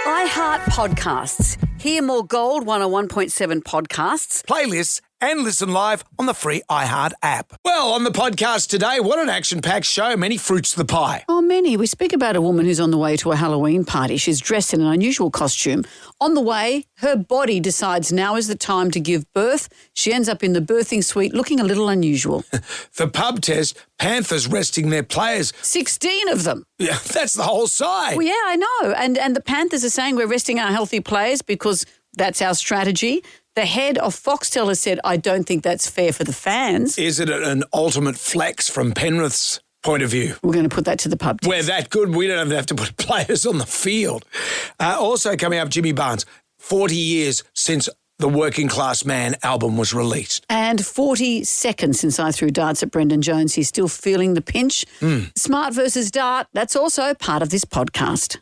iHeart Podcasts. Hear more Gold 101.7 podcasts. Playlists and listen live on the free iHeart app. Well, on the podcast today, what an action-packed show. Many fruits to the pie. Oh, many. We speak about a woman who's on the way to a Halloween party. She's dressed in an unusual costume. On the way, her body decides now is the time to give birth. She ends up in the birthing suite looking a little unusual. The pub test, Panthers resting their players. 16 of them. Yeah, that's the whole side. Well, yeah, I know. And the Panthers are saying we're resting our healthy players because that's our strategy. The head of Foxtel has said, I don't think that's fair for the fans. Is it an ultimate flex from Penrith's point of view? We're going to put that to the pub test. We're that good, we don't even have to put players on the field. Also coming up, Jimmy Barnes, 40 years since the Working Class Man album was released. And 40 seconds since I threw darts at Brendan Jones. He's still feeling the pinch. Smart versus dart, that's also part of this podcast.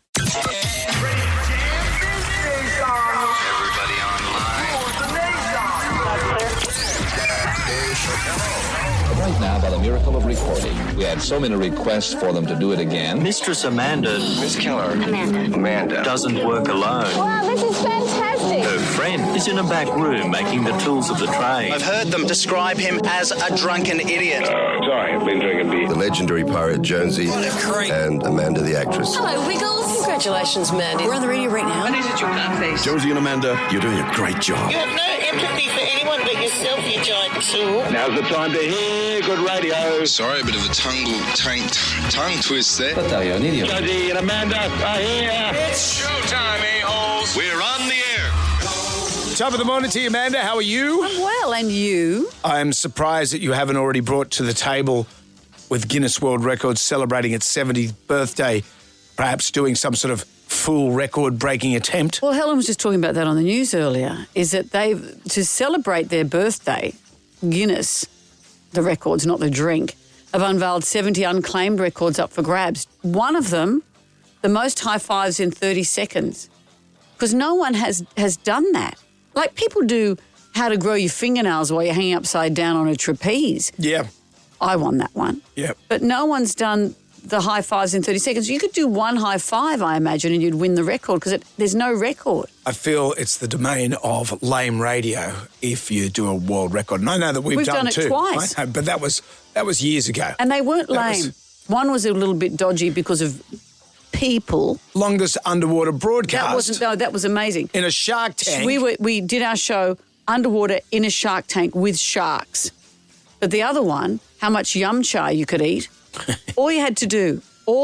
Right now, by the miracle of recording, we had so many requests for them to do it again. Mistress Amanda. Miss Keller. Amanda. Doesn't work alone. Wow, this is fantastic. Her friend is in a back room making the tools of the trade. I've heard them describe him as a drunken idiot. Sorry, I've been drinking beer. The legendary pirate Jonesy and Amanda the actress. Hello, Wiggles. Congratulations, Mandy. We're on the radio right now. Jonesy and Amanda, you're doing a great job. You have no empathy for anyone but yourself, you giant tool. Now's the time to hear good radio. Sorry, a bit of a tongue twist there. But you're an idiot. Jonesy and Amanda are here. It's showtime, a-holes. We're on the air. Top of the morning to you, Amanda. How are you? I'm well, and you? I'm surprised that you haven't already brought to the table with Guinness World Records celebrating its 70th birthday, perhaps doing some sort of full record-breaking attempt. Well, Helen was just talking about that on the news earlier, is that to celebrate their birthday, Guinness, the records, not the drink, have unveiled 70 unclaimed records up for grabs. One of them, the most high fives in 30 seconds, because no one has done that. Like people do how to grow your fingernails while you're hanging upside down on a trapeze. Yeah. I won that one. Yeah. But no one's done the high fives in 30 seconds. You could do one high five, I imagine, and you'd win the record because there's no record. I feel it's the domain of lame radio if you do a world record. And I know that we've done it two. Twice. I know, but that was years ago. And they weren't lame. One was a little bit dodgy because of people. Longest underwater broadcast. That was amazing. In a shark tank. We did our show underwater in a shark tank with sharks. But the other one, how much yum cha you could eat, all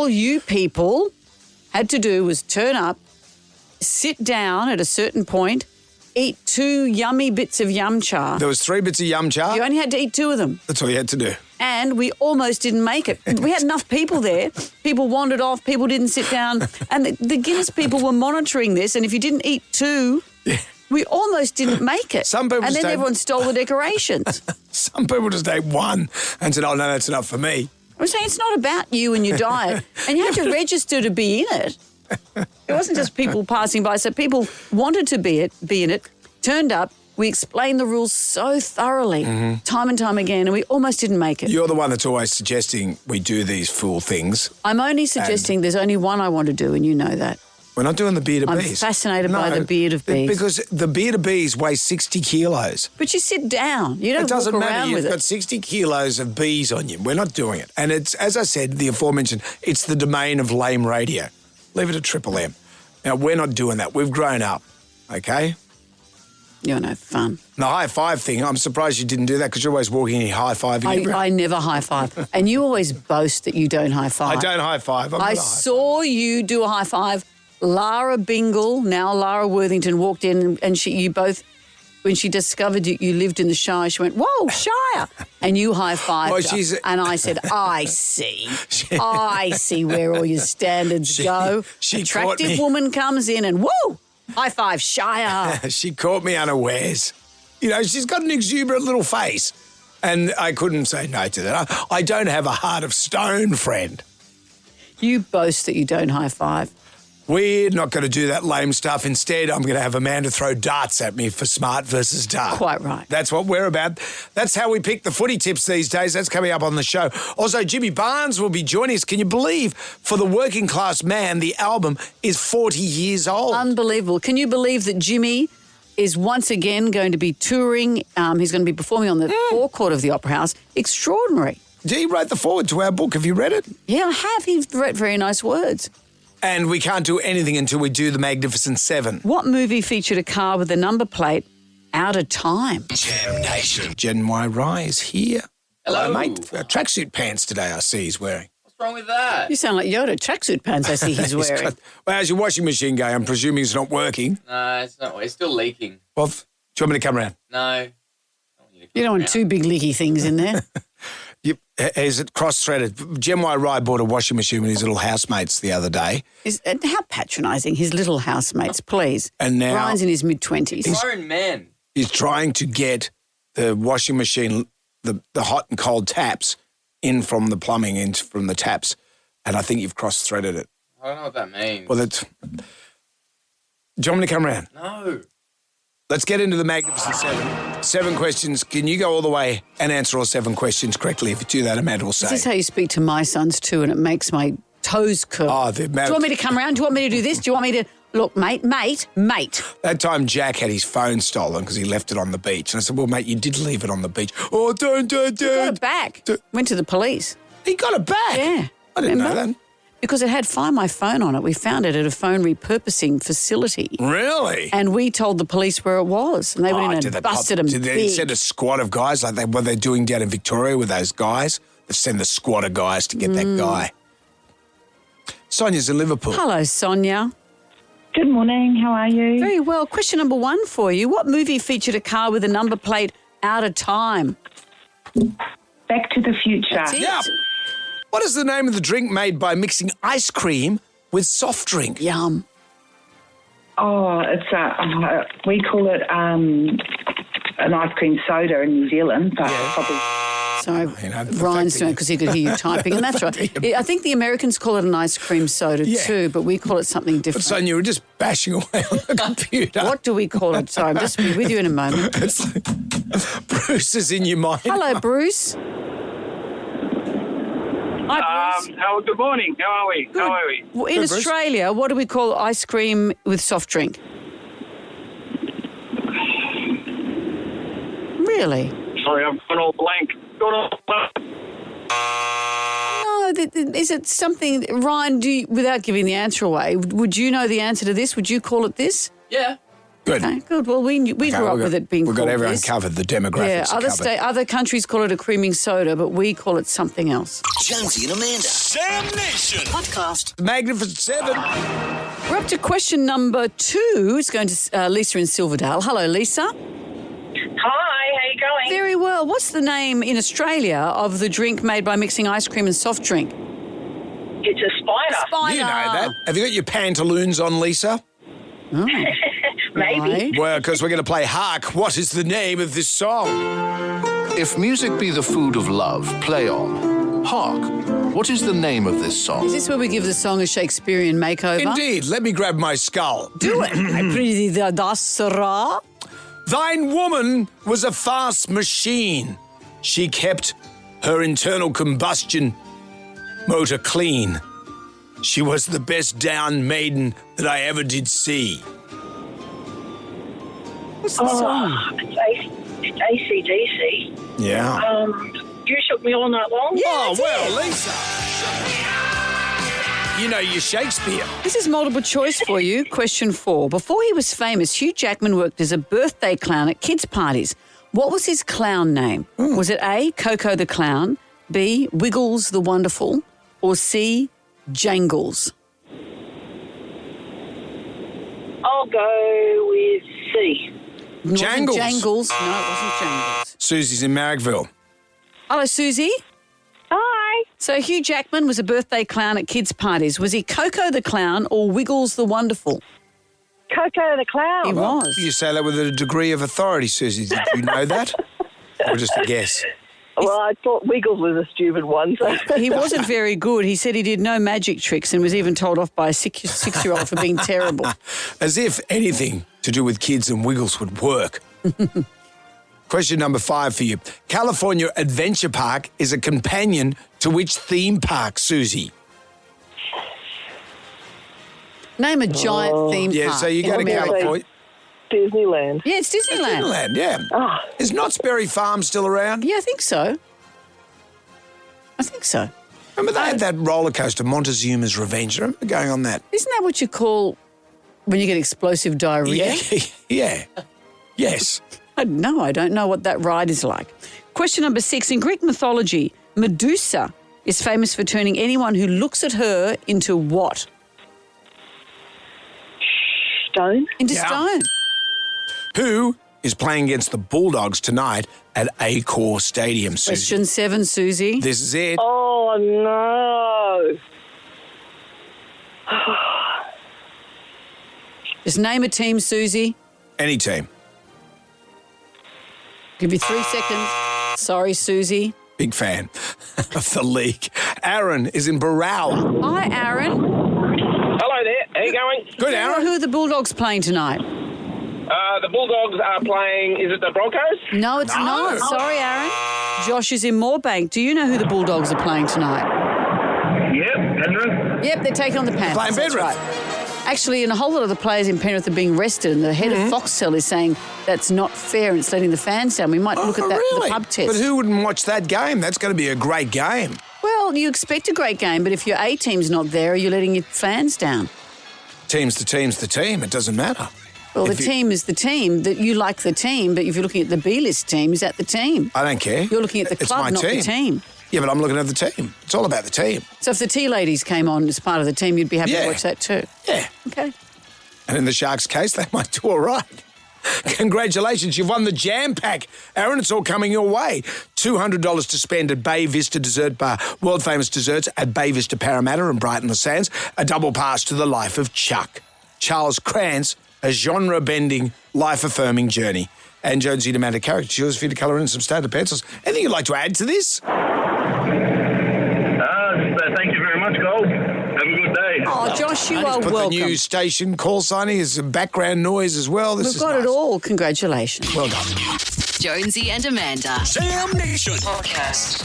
you people had to do was turn up, sit down at a certain point, eat 2 yummy bits of yum cha. There was 3 bits of yum cha. You only had to eat 2 of them. That's all you had to do. And we almost didn't make it. We had enough people there. People wandered off. People didn't sit down. And the Guinness people were monitoring this. And if you didn't eat 2, we almost didn't make it. Some people and then everyone stole the decorations. Some people just ate 1 and said, oh, no, that's enough for me. I'm saying it's not about you and your diet. And you had to register to be in it. It wasn't just people passing by. So people wanted to be in it, turned up. We explained the rules so thoroughly, time and time again, and we almost didn't make it. You're the one that's always suggesting we do these fool things. I'm only suggesting there's only one I want to do, and you know that. We're not doing the beard of I'm bees. fascinated by the beard of bees. Because the beard of bees weighs 60 kilos. But you sit down. You don't It doesn't walk matter. around with You've it. got 60 kilos of bees on you. We're not doing it. And it's, as I said, the aforementioned, it's the domain of lame radio. Leave it at Triple M. Now, we're not doing that. We've grown up, okay? You're no fun. And the high five thing, I'm surprised you didn't do that because you're always walking in high-fiving. I never high five. And you always boast that you don't high five. I don't high five. I'm not a high saw you do a high five. Lara Bingle, now Lara Worthington, walked in and you both, when she discovered you lived in the Shire, she went, whoa, Shire. And you high-fived her. And I said, I see. I see where all your standards go. Attractive woman comes in and, whoa, high five, Shire. She caught me unawares. You know, she's got an exuberant little face. And I couldn't say no to that. I don't have a heart of stone, friend. You boast that you don't high five. We're not going to do that lame stuff. Instead, I'm going to have Amanda throw darts at me for smart versus dark. Quite right. That's what we're about. That's how we pick the footy tips these days. That's coming up on the show. Also, Jimmy Barnes will be joining us. Can you believe For the Working Class Man, the album is 40 years old? Unbelievable. Can you believe that Jimmy is once again going to be touring? He's going to be performing on the forecourt of the Opera House. Extraordinary. He wrote the foreword to our book. Have you read it? Yeah, I have. He wrote very nice words. And we can't do anything until we do the Magnificent Seven. What movie featured a car with a number plate out of time? Jam Nation. Gen Y Rye is here. Hello. Mate. Tracksuit pants today I see he's wearing. What's wrong with that? You sound like Yoda. Tracksuit pants I see he's wearing. Well, how's your washing machine going? I'm presuming it's not working. No, it's not. It's still leaking. Well, do you want me to come around? No. You don't want two big leaky things in there. Is it cross-threaded? Gen Y Rye bought a washing machine with his little housemates the other day. How patronising, his little housemates, please. And now Ryan's in his mid-20s. Grown men. He's trying to get the washing machine, the hot and cold taps, in from the plumbing, in from the taps. And I think you've cross-threaded it. I don't know what that means. Well, do you want me to come around? No. Let's get into the Magnificent Seven. 7 questions. Can you go all the way and answer all 7 questions correctly? If you do that, Amanda will say. This is how you speak to my sons too, and it makes my toes curl. Oh, do you want me to come around? Do you want me to do this? Do you want me to... Look, mate. That time Jack had his phone stolen because he left it on the beach. And I said, well, mate, you did leave it on the beach. Oh, don't. He got it back. Went to the police. He got it back? Yeah. I didn't know that. Because it had Find My Phone on it. We found it at a phone repurposing facility. Really? And we told the police where it was. And they went in and busted them Did they send a squad of guys like what they're doing down in Victoria with those guys? They send the squad of guys to get that guy. Sonia's in Liverpool. Hello, Sonia. Good morning. How are you? Very well. Question number 1 for you. What movie featured a car with a number plate out of time? Back to the Future. That's it. Yeah. What is the name of the drink made by mixing ice cream with soft drink? Yum. Oh, it's we call it an ice cream soda in New Zealand, but probably... Sorry, Ryan's doing it because he could hear you typing, and that's right. I think the Americans call it an ice cream soda too, but we call it something different. But Sonia, you were just bashing away on the computer. What do we call it? Sorry, I'm just with you in a moment. It's like Bruce is in your mind. Hello, Bruce. Hi, Bruce. Good morning. How are we? Good. How are we? Well, in Australia, what do we call ice cream with soft drink? Really? Sorry, I've gone all blank. No, is it something, Ryan, without giving the answer away, would you know the answer to this? Would you call it this? Yeah. Good. Okay, good. Well, we grew up with it being called We've got everyone this. covered, the demographics are covered. Other countries call it a creaming soda, but we call it something else. Jonesy and Amanda. Jam Nation. Podcast. Magnificent Seven. We're up to question number 2. It's going to Lisa in Silverdale. Hello, Lisa. Hi, how you going? Very well. What's the name in Australia of the drink made by mixing ice cream and soft drink? It's a spider. Spider. You know that. Have you got your pantaloons on, Lisa? Oh. Maybe. Right. Well, because we're going to play Hark. What is the name of this song? If music be the food of love, play on. Hark. What is the name of this song? Is this where we give the song a Shakespearean makeover? Indeed. Let me grab my skull. Do it. I pretty the dasara. Thine woman was a fast machine. She kept her internal combustion motor clean. She was the best down maiden that I ever did see. What's the song? It's AC/DC. Yeah. You shook me all night long. Yeah, Oh, that's well, it. Lisa. You know your Shakespeare. This is multiple choice for you. Question 4. Before he was famous, Hugh Jackman worked as a birthday clown at kids' parties. What was his clown name? Was it A, Coco the Clown, B, Wiggles the Wonderful, or C, Jangles? I'll go with C. It wasn't Jangles. Jangles. No, it wasn't Jangles. Susie's in Marrickville. Hello, Susie. Hi. So Hugh Jackman was a birthday clown at kids' parties. Was he Coco the Clown or Wiggles the Wonderful? Coco the Clown. He was. You say that with a degree of authority, Susie. Did you know that? Or just a guess? Well, I thought Wiggles was a stupid one. So. He wasn't very good. He said he did no magic tricks and was even told off by a six-year-old for being terrible. As if anything to do with kids and Wiggles would work. Question number 5 for you. California Adventure Park is a companion to which theme park, Susie? Name a giant theme park. Yeah, so you go to California. Disneyland. Yeah, it's Disneyland. Disneyland, yeah. Oh. Is Knott's Berry Farm still around? Yeah, I think so. Remember they had that roller coaster, Montezuma's Revenge. I remember going on that. Isn't that what you call when you get explosive diarrhea? Yeah. Yes. No, I don't know what that ride is like. Question number 6. In Greek mythology, Medusa is famous for turning anyone who looks at her into what? Stone. Into stone. Who is playing against the Bulldogs tonight at Accor Stadium, Susie? Question 7, Susie. This is it. Oh, no. Just name a team, Susie. Any team. Give you 3 seconds. Sorry, Susie. Big fan of the league. Aaron is in Barrow. Hi, Aaron. Hello there. How you going? Good, Aaron. Who are the Bulldogs playing tonight? The Bulldogs are playing, is it the Broncos? No, it's not. Sorry, Aaron. Josh is in Moorebank. Do you know who the Bulldogs are playing tonight? Yep, Penrith. Yep, they're taking on the Panthers. Playing That's Penrith. right. Actually, and a whole lot of the players in Penrith are being rested, and the head of Foxtel is saying that's not fair and it's letting the fans down. We might look at that for the pub test. But who wouldn't watch that game? That's going to be a great game. Well, you expect a great game, but if your A team's not there, are you letting your fans down? Team's the team. It doesn't matter. Well, team is the team. That you like the team, but if you're looking at the B-list team, is that the team? I don't care. You're looking at the club, not the team. Yeah, but I'm looking at the team. It's all about the team. So if the Tea Ladies came on as part of the team, you'd be happy to watch that too? Yeah. Okay. And in the Sharks' case, they might do all right. Congratulations, you've won the Jam Pack. Aaron, it's all coming your way. $200 to spend at Bay Vista Dessert Bar. World-famous desserts at Bay Vista Parramatta and Brighton Le Sands. A double pass to the life of Chuck. Charles Krantz, a genre-bending, life-affirming journey. And Jonesy and Amanda Carrick, yours for you to colour in some standard pencils. Anything you'd like to add to this? Thank you very much, Gold. Have a good day. Oh, Josh, you are Put welcome. the new station call signing as background noise as well. We've got it all. Congratulations. Well done. Jonesy and Amanda. Sam Nation. Podcast.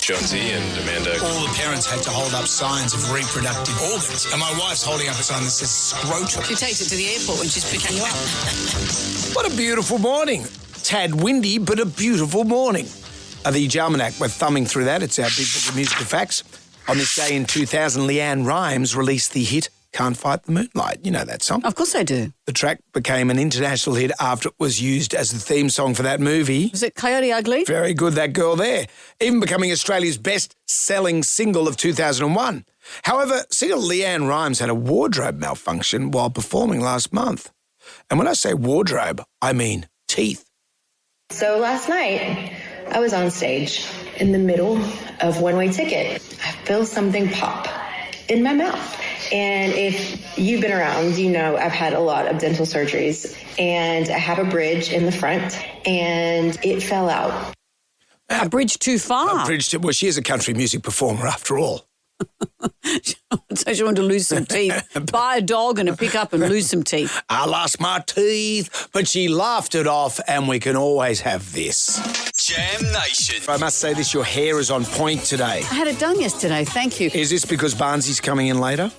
Jonesy and Amanda. All the parents had to hold up signs of reproductive organs. And my wife's holding up a sign that says scrotum. She takes it to the airport when she's picking you up. What a beautiful morning. Tad windy, but a beautiful morning. The Almanac, we're thumbing through that. It's our big book of musical facts. On this day in 2000, Leanne Rimes released the hit Can't Fight the Moonlight. You know that song. Of course I do. The track became an international hit after it was used as the theme song for that movie. Was it Coyote Ugly? Very good, that girl there. Even becoming Australia's best-selling single of 2001. However, singer Leanne Rimes had a wardrobe malfunction while performing last month. And when I say wardrobe, I mean teeth. So last night, I was on stage in the middle of One Way Ticket. I feel something pop in my mouth. And if you've been around, you know I've had a lot of dental surgeries. And I have a bridge in the front, and it fell out. A bridge too far. Well, she is a country music performer after all. So she wanted to lose some teeth. Buy a dog and a pickup and lose some teeth. I lost my teeth, but she laughed it off, and we can always have this. Jam Nation. I must say this, your hair is on point today. I had it done yesterday, thank you. Is this because Barnsley's coming in later?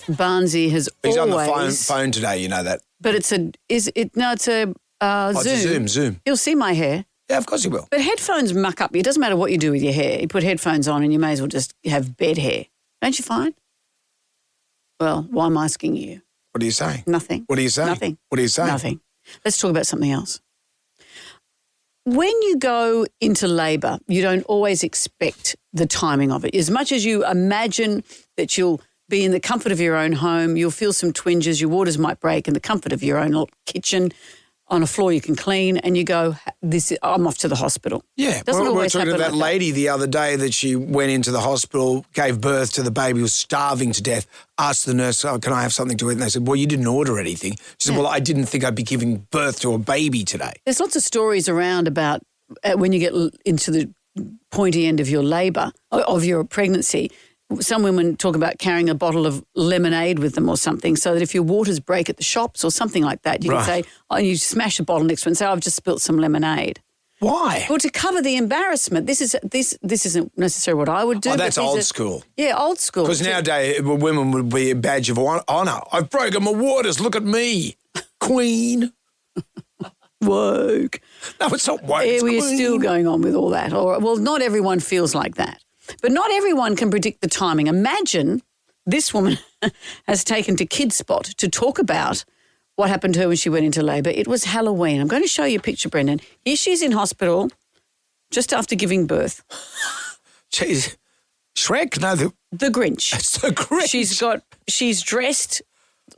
Barnsey has He's always... on the phone today, you know that. But it's a Zoom. It's a Zoom. He'll see my hair. Yeah, of course he will. But headphones muck up. It doesn't matter what you do with your hair. You put headphones on and you may as well just have bed hair. Don't you find? Well, why am I asking you? What are you saying? Nothing. What are you saying? Nothing. What are you saying? Nothing. Let's talk about something else. When you go into labour, you don't always expect the timing of it. As much as you imagine that you'll be in the comfort of your own home, you'll feel some twinges, your waters might break in the comfort of your own little kitchen, on a floor you can clean, and you go, I'm off to the hospital. Yeah. Doesn't we were always talking to happen that like lady the other day that she went into the hospital, gave birth to the baby, was starving to death, asked the nurse, can I have something to eat? And they said, well, you didn't order anything. She said, well, I didn't think I'd be giving birth to a baby today. There's lots of stories around about when you get into the pointy end of your labour, of your pregnancy, some women talk about carrying a bottle of lemonade with them or something, so that if your waters break at the shops or something like that, you can say, you smash a bottle next to it and say, I've just spilt some lemonade. Why? Well, to cover the embarrassment. This isn't necessarily what I would do. Oh, that's old school. Yeah, old school. Because nowadays women would be a badge of honour. I've broken my waters. Look at me, Queen. Woke. No, it's not woke. Yeah, we're still going on with all that. Well, not everyone feels like that. But not everyone can predict the timing. Imagine this woman has taken to Kids Spot to talk about what happened to her when she went into labour. It was Halloween. I'm going to show you a picture, Brendan. Here she's in hospital just after giving birth. Jeez. Shrek? No, the Grinch. It's the Grinch. She's dressed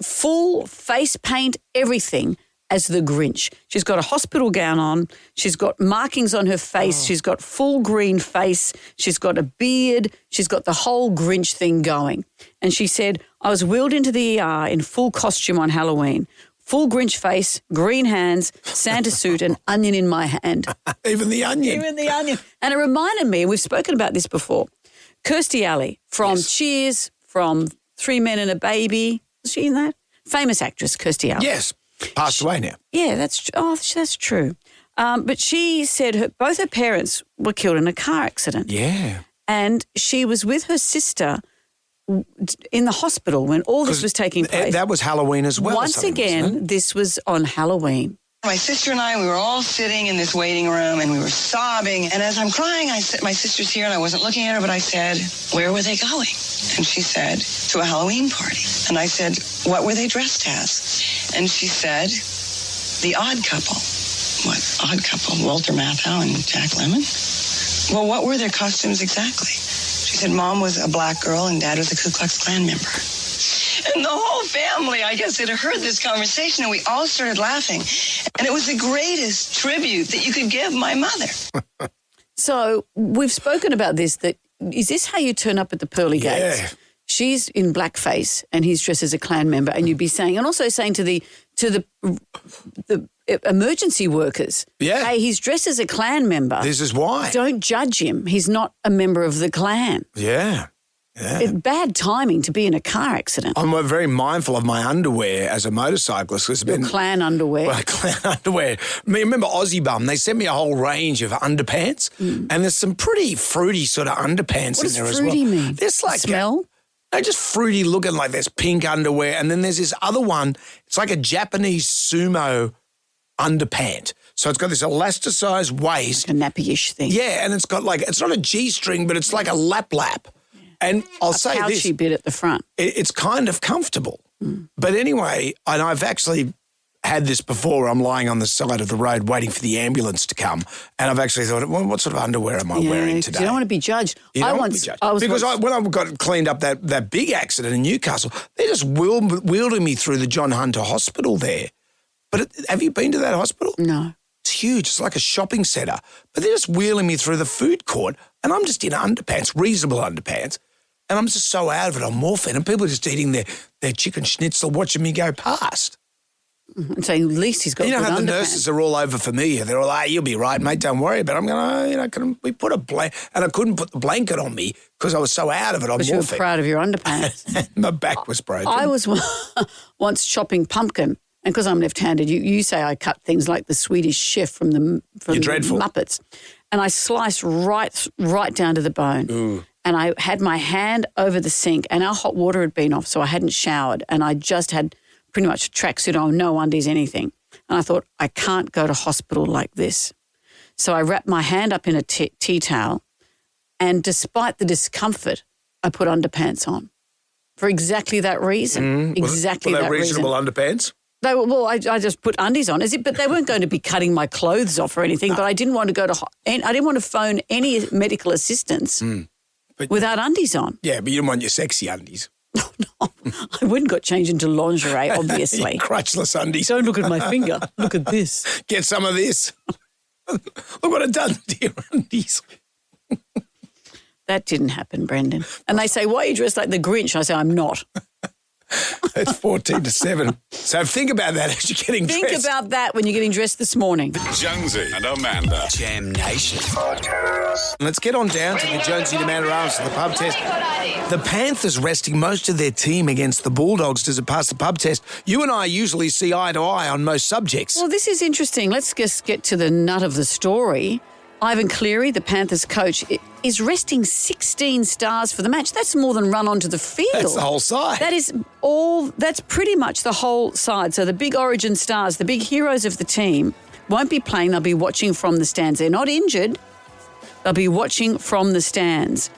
full face paint, everything, as the Grinch. She's got a hospital gown on. She's got markings on her face. She's got full green face. She's got a beard. She's got the whole Grinch thing going. And she said, I was wheeled into the ER in full costume on Halloween. Full Grinch face, green hands, Santa suit, and onion in my hand. Even the onion. Even the onion. And it reminded me, we've spoken about this before, Kirstie Alley from Cheers, from 3 Men and a Baby. Was she in that? Famous actress, Kirstie Alley. Yes. Passed away now. Yeah, that's true. But she said both her parents were killed in a car accident. Yeah. And she was with her sister in the hospital when all this was taking place. That was Halloween as well. Once again, this was on Halloween. My sister and I, we were all sitting in this waiting room and we were sobbing. And as I'm crying, I said, my sister's here, and I wasn't looking at her, but I said, where were they going? And she said, to a Halloween party. And I said, what were they dressed as? And she said, the Odd Couple. What Odd Couple? Walter Matthau and Jack Lemmon? Well, what were their costumes exactly? She said, Mom was a black girl and Dad was a Ku Klux Klan member. And the whole family, I guess, had heard this conversation, and we all started laughing. And it was the greatest tribute that you could give my mother. So we've spoken about this, is this how you turn up at the pearly gates? Yeah. She's in blackface and he's dressed as a Klan member, and you'd be saying, and also saying to the emergency workers, hey, he's dressed as a Klan member. This is why. Don't judge him. He's not a member of the Klan. Yeah. Yeah. Bad timing to be in a car accident. I'm very mindful of my underwear as a motorcyclist. It's been Klan underwear. Well, Klan underwear. I mean, remember Aussie Bum? They sent me a whole range of underpants, and there's some pretty fruity sort of underpants in there as well. What does fruity mean? There's like smell? No, just fruity looking. Like there's pink underwear, and then there's this other one. It's like a Japanese sumo underpant. So it's got this elasticized waist, like a nappy-ish thing. Yeah, and it's got it's not a G-string, but it's like a lap. And I'll say this. A pouchy bit at the front. It's kind of comfortable. But anyway, and I've actually had this before. I'm lying on the side of the road waiting for the ambulance to come, and I've actually thought, well, what sort of underwear am I wearing today? You don't want to be judged. You don't want to be judged. When I got cleaned up that big accident in Newcastle, they just wheeled me through the John Hunter Hospital there. But have you been to that hospital? No. It's huge. It's like a shopping centre. But they're just wheeling me through the food court, and I'm just in underpants, reasonable underpants, and I'm just so out of it on morphine, and people are just eating their chicken schnitzel watching me go past. And saying, at least he's got good how the underpants. nurses are all over for me. They're all, you'll be right, mate, don't worry. But I'm going, can we put a blanket? And I couldn't put the blanket on me because I was so out of it on morphine. Because you were proud of your underpants. My back was broken. I was once chopping pumpkin. And because I'm left-handed, you say I cut things like the Swedish chef from the Muppets. And I sliced right down to the bone. Ooh. And I had my hand over the sink, and our hot water had been off, so I hadn't showered. And I just had pretty much a tracksuit on, no undies, anything. And I thought, I can't go to hospital like this. So I wrapped my hand up in a tea towel, and despite the discomfort, I put underpants on for exactly that reason. Exactly that reason. Were they reasonable underpants? I just put undies on. But they weren't going to be cutting my clothes off or anything. But I didn't want to I didn't want to phone any medical assistance without undies on. Yeah, but you didn't want your sexy undies. No, I wouldn't got changed into lingerie, obviously. Crotchless undies. Don't look at my finger. Look at this. Get some of this. Look what I've done to your undies. That didn't happen, Brendan. And they say, why are you dressed like the Grinch? I say, I'm not. It's 14-7. So think about that as you're getting dressed. Think about that when you're getting dressed this morning. Jonesy and Amanda. Jam Nation. Let's get on down to the Jonesy and Amanda answer the pub test. The Panthers resting most of their team against the Bulldogs. Does it pass the pub test? You and I usually see eye to eye on most subjects. Well, this is interesting. Let's just get to the nut of the story. Ivan Cleary, the Panthers coach, is resting 16 stars for the match. That's more than run onto the field. That's the whole side. That's pretty much the whole side. So the big origin stars, the big heroes of the team, won't be playing. They'll be watching from the stands. They're not injured. They'll be watching from the stands.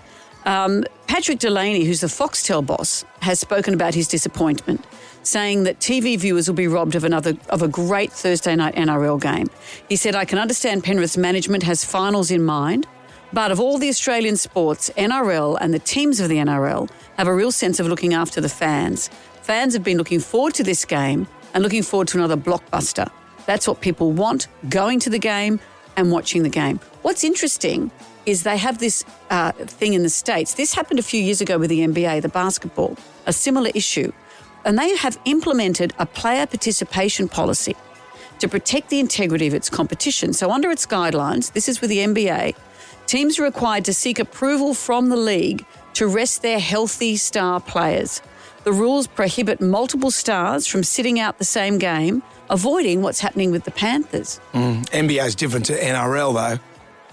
Patrick Delaney, who's the Foxtel boss, has spoken about his disappointment, saying that TV viewers will be robbed of a great Thursday night NRL game. He said, I can understand Penrith's management has finals in mind, but of all the Australian sports, NRL and the teams of the NRL have a real sense of looking after the fans. Fans have been looking forward to this game and looking forward to another blockbuster. That's what people want, going to the game and watching the game. What's interesting is they have this thing in the States. This happened a few years ago with the NBA, the basketball, a similar issue. And they have implemented a player participation policy to protect the integrity of its competition. So under its guidelines, this is with the NBA, teams are required to seek approval from the league to rest their healthy star players. The rules prohibit multiple stars from sitting out the same game, avoiding what's happening with the Panthers. NBA is different to NRL, though.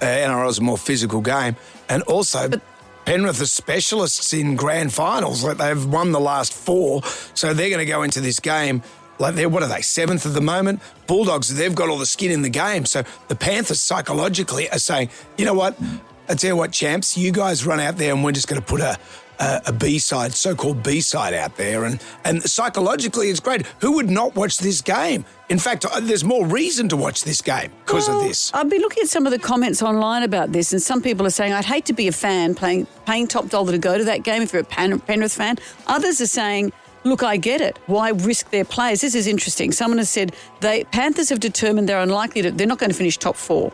NRL is a more physical game. And also, Penrith are specialists in grand finals. Like, they've won the last 4, so they're going to go into this game. Like, what are they, 7th at the moment? Bulldogs, they've got all the skin in the game. So the Panthers psychologically are saying, you know what, I tell you what, champs, you guys run out there and we're just going to put a B-side, so-called B-side out there. And psychologically, it's great. Who would not watch this game? In fact, there's more reason to watch this game because of this. I've been looking at some of the comments online about this, and some people are saying, I'd hate to be a fan paying top dollar to go to that game if you're a Penrith fan. Others are saying, look, I get it. Why risk their players? This is interesting. Someone has said Panthers have determined they're not going to finish top 4.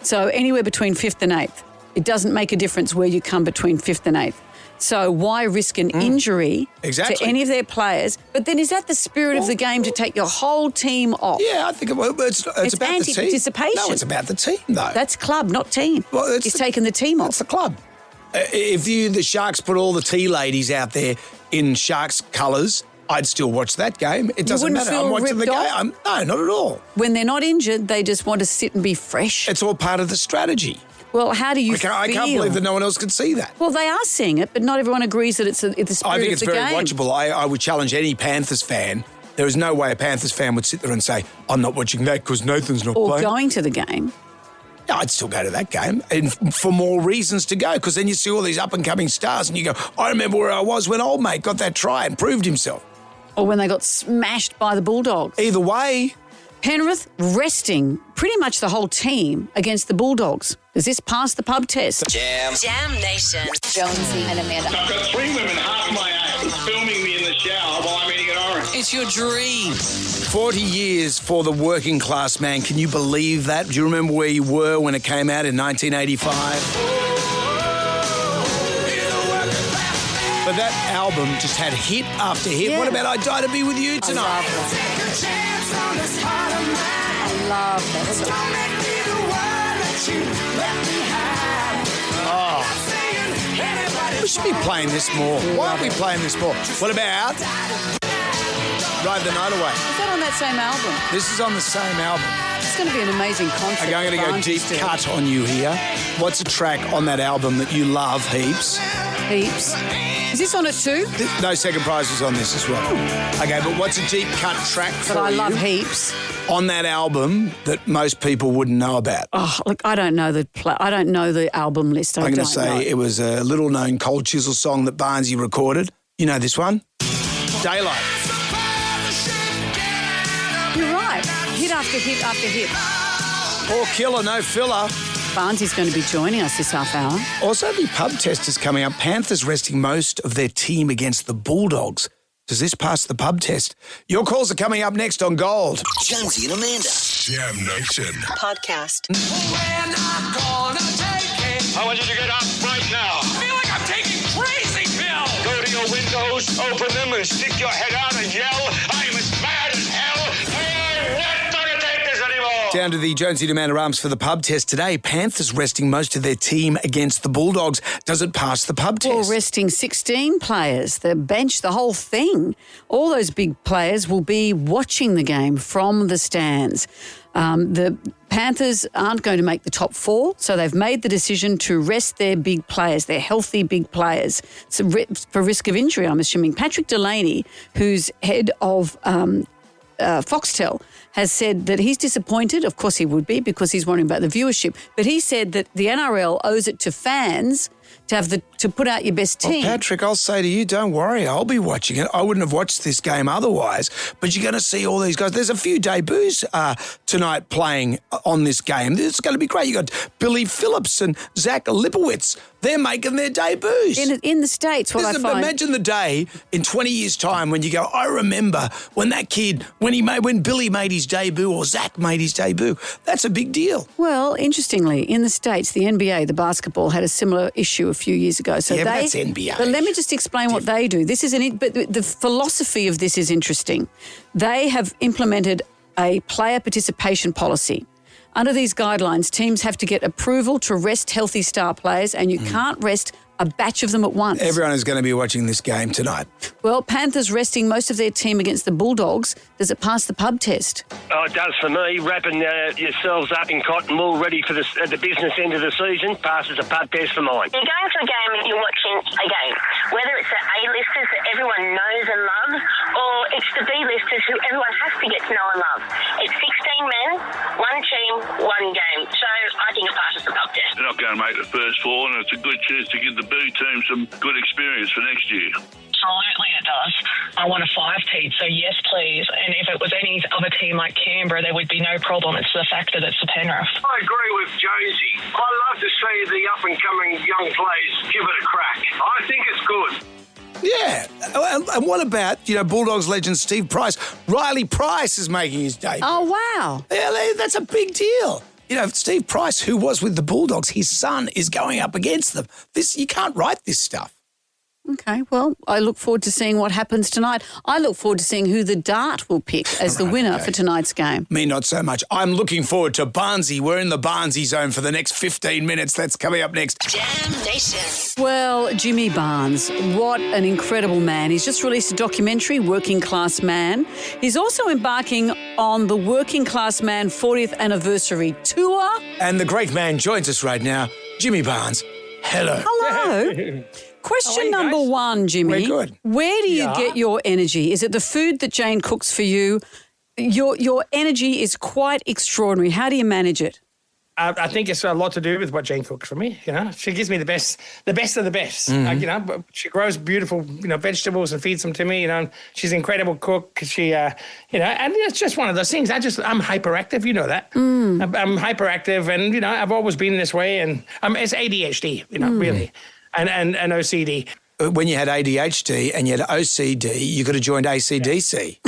So anywhere between 5th and 8th. It doesn't make a difference where you come between 5th and 8th. So why risk an injury to any of their players? But then is that the spirit of the game to take your whole team off? Yeah, I think it's about the team. Anti-participation. No, it's about the team, though. That's club, not team. Well, it's taking the team off. It's the club. If the Sharks put all the tea ladies out there in Sharks colours, I'd still watch that game. It doesn't matter. I'm watching the game. No, not at all. When they're not injured, they just want to sit and be fresh. It's all part of the strategy. Well, how do you feel? I can't believe that no one else can see that. Well, they are seeing it, but not everyone agrees that it's the spirit of the game. I think it's very watchable. I would challenge any Panthers fan. There is no way a Panthers fan would sit there and say, I'm not watching that because Nathan's not playing. Or going to the game. Yeah, I'd still go to that game, and for more reasons to go, because then you see all these up-and-coming stars and you go, I remember where I was when old mate got that try and proved himself. Or when they got smashed by the Bulldogs. Either way. Penrith resting pretty much the whole team against the Bulldogs. Does this pass the pub test? Jam Nation. Jonesy and Amanda. I've got 3 women half my age filming me in the shower while I'm eating an orange. It's your dream. 40 years for the working class man. Can you believe that? Do you remember where you were when it came out in 1985? But that album just had hit after hit. Yeah. What about I Die to Be With You Tonight? I love that song. Oh. We should be playing this more. Why aren't we playing this more? What about Ride the Night Away? Is that on that same album? This is on the same album. It's going to be an amazing concert. Okay, I'm going to go deep cut on you here. What's a track on that album that you love heaps? Heaps. Is this on it too? No, Second Prize is on this as well. Okay, but what's a deep cut track for you? But I love heaps. On that album that most people wouldn't know about? Oh, look, I don't know the album list. I'm going to say it was a little-known Cold Chisel song that Barnesy recorded. You know this one? Daylight. You're right. Hit after hit after hit. Or killer, no filler. Barnesy's going to be joining us this half hour. Also, the pub test is coming up. Panthers resting most of their team against the Bulldogs. Does this pass the pub test? Your calls are coming up next on Gold. Jonesy and Amanda. Jam Nation. Podcast. I want you to get up right now. I feel like I'm taking crazy pills. Go to your your windows, open them and stick your head out and yell, I'm as mad as hell. I'm not going to take this anymore. Down to the Jonesy Demander Arms for the pub test today. Panthers resting most of their team against the Bulldogs. Does it pass the pub test? Well, resting 16 players, the bench, the whole thing. All those big players will be watching the game from the stands. The Panthers aren't going to make the top 4, so they've made the decision to rest their big players, their healthy big players, for risk of injury, I'm assuming. Patrick Delaney, who's head of Foxtel, has said that he's disappointed. Of course he would be, because he's worrying about the viewership. But he said that the NRL owes it to fans to put out your best team. Well, Patrick, I'll say to you, don't worry. I'll be watching it. I wouldn't have watched this game otherwise. But you're going to see all these guys. There's a few debuts tonight playing on this game. It's going to be great. You got Billy Phillips and Zach Lipowitz. They're making their debuts. In the States, Imagine the day in 20 years' time when you go, I remember when that kid, when Billy made his debut or Zach made his debut. That's a big deal. Well, interestingly, in the States, the NBA, the basketball, had a similar issue a few years ago. So but that's NBA. But let me just explain what they do. But the philosophy of this is interesting. They have implemented a player participation policy. Under these guidelines, teams have to get approval to rest healthy star players, and you can't rest a batch of them at once. Everyone is going to be watching this game tonight. Well, Panthers resting most of their team against the Bulldogs. Does it pass the pub test? Oh, it does for me. Wrapping yourselves up in cotton wool ready for the business end of the season passes a pub test for mine. You're going to a game and you're watching a game, whether it's the A-listers that everyone knows and loves, or it's the B-listers who everyone has to get to know and love. It's 16 men, one team, one game. So I think it passes the pub test. They're not going to make the first 4, and it's a good chance to give the B team some good experience for next year. Absolutely it does. I want a 5-team, so yes, please. And if it was any other team like Canberra, there would be no problem. It's the factor that's the Penrith. I agree with Jonesy. I love to see the up-and-coming young players give it a crack. I think it's good. Yeah. And what about, Bulldogs legend Steve Price? Riley Price is making his debut. Oh, wow. Yeah, that's a big deal. Steve Price, who was with the Bulldogs, his son is going up against them. You can't write this stuff. Okay, well, I look forward to seeing what happens tonight. I look forward to seeing who the Dart will pick as the winner for tonight's game. Me, not so much. I'm looking forward to Barnsey. We're in the Barnsey zone for the next 15 minutes. That's coming up next. Jam Nation. Well, Jimmy Barnes, what an incredible man. He's just released a documentary, Working Class Man. He's also embarking on the Working Class Man 40th anniversary tour. And the great man joins us right now, Jimmy Barnes. Hello. Hello. Question number 1, Jimmy. We're good. Where do you get your energy? Is it the food that Jane cooks for you? Your energy is quite extraordinary. How do you manage it? I think it's a lot to do with what Jane cooks for me. She gives me the best of the best. Mm-hmm. She grows beautiful, vegetables and feeds them to me. She's an incredible cook. She, and it's just one of those things. I'm hyperactive. You know that. I'm hyperactive, and I've always been this way. And it's ADHD. Really. And OCD. When you had ADHD and you had OCD, you could have joined ACDC.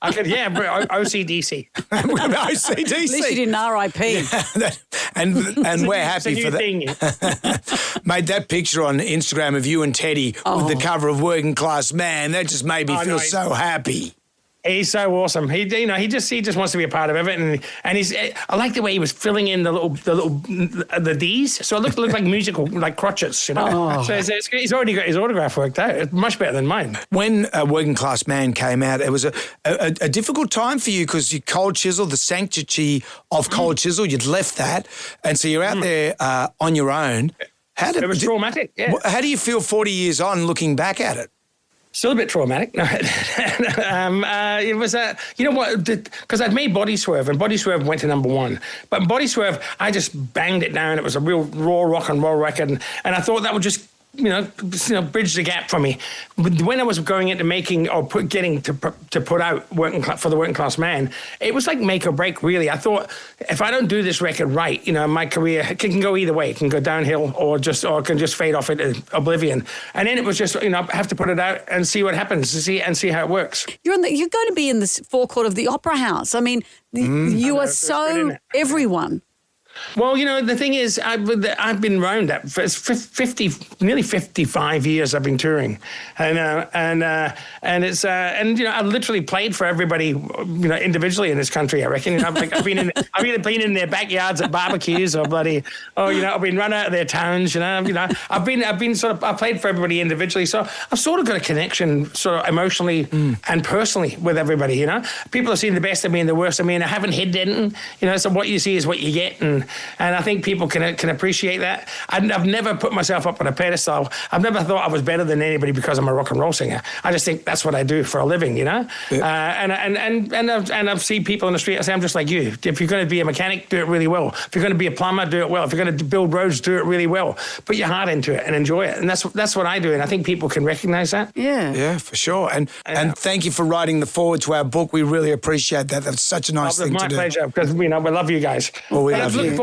I could, OCDC. OCDC. At least you didn't RIP. And we're happy for that. Made that picture on Instagram of you and Teddy with the cover of Working Class Man. That just made me feel so happy. He's so awesome. He just wants to be a part of everything, and he's. I like the way he was filling in the D's, so it looked like musical, like crotchets, So he's already got his autograph worked out. It's much better than mine. When Working Class Man came out, it was a difficult time for you because you Cold Chisel, the sanctity of Cold Chisel, you'd left that, and so you're out there on your own. It was traumatic. Yeah. How do you feel 40 years on, looking back at it? Still a bit traumatic. No, it was because I'd made Body Swerve, and Body Swerve went to number 1. But Body Swerve, I just banged it down. It was a real raw rock and roll record, and I thought that would just bridge the gap for me. When I was going into making or getting to put out for the Working Class Man, it was like make or break, really. I thought if I don't do this record right, my career can go either way. It can go downhill or it can just fade off into oblivion. And then it was just, I have to put it out and see what happens, see how it works. You're going to be in the forecourt of the Opera House. I mean, you are so everyone. Well, the thing is, I've been around that for nearly 55 years. I've been touring, and it's I've literally played for everybody, individually in this country. I reckon. I've been in their backyards at barbecues, or I've been run out of their towns. I've played for everybody individually, so I've sort of got a connection, sort of emotionally and personally with everybody. People have seen the best of me and the worst of me, and I haven't hid anything. So what you see is what you get, and I think people can appreciate that. I've never put myself up on a pedestal. I've never thought I was better than anybody because I'm a rock and roll singer. I just think that's what I do for a living, Yeah. And I've seen people in the street. I say, I'm just like you. If you're going to be a mechanic, do it really well. If you're going to be a plumber, do it well. If you're going to build roads, do it really well. Put your heart into it and enjoy it. And that's what I do. And I think people can recognise that. Yeah, for sure. And thank you for writing the foreword to our book. We really appreciate that. That's such a nice thing to do. My pleasure, because we love you guys. Well, we love you.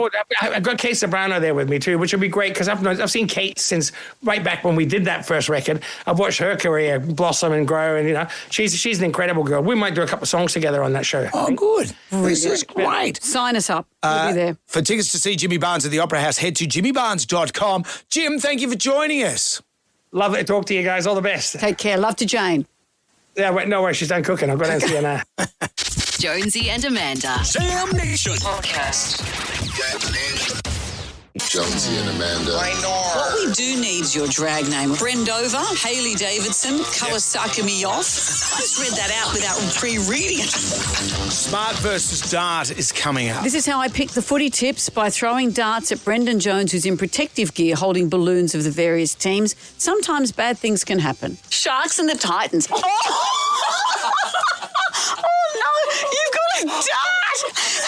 I've got Kate Sobrano there with me too, which would be great because I've seen Kate since right back when we did that first record. I've watched her career blossom and grow, and she's an incredible girl. We might do a couple of songs together on that show. Oh, good. This is great. Sign us up. We'll be there. For tickets to see Jimmy Barnes at the Opera House, head to jimmybarnes.com. Jim, thank you for joining us. Lovely to talk to you guys. All the best. Take care. Love to Jane. Yeah, wait, no worries. She's done cooking. I've got to see her now. Jonesy and Amanda. Jam Nation Podcast. Jonesy and Amanda. What we do need is your drag name. Brendover, Hayley Davidson, Kawasaki me off. I just read that out without pre-reading it. Smart versus Dart is coming up. This is how I pick the footy tips, by throwing darts at Brendan Jones, who's in protective gear holding balloons of the various teams. Sometimes bad things can happen. Sharks and the Titans. You've got a dart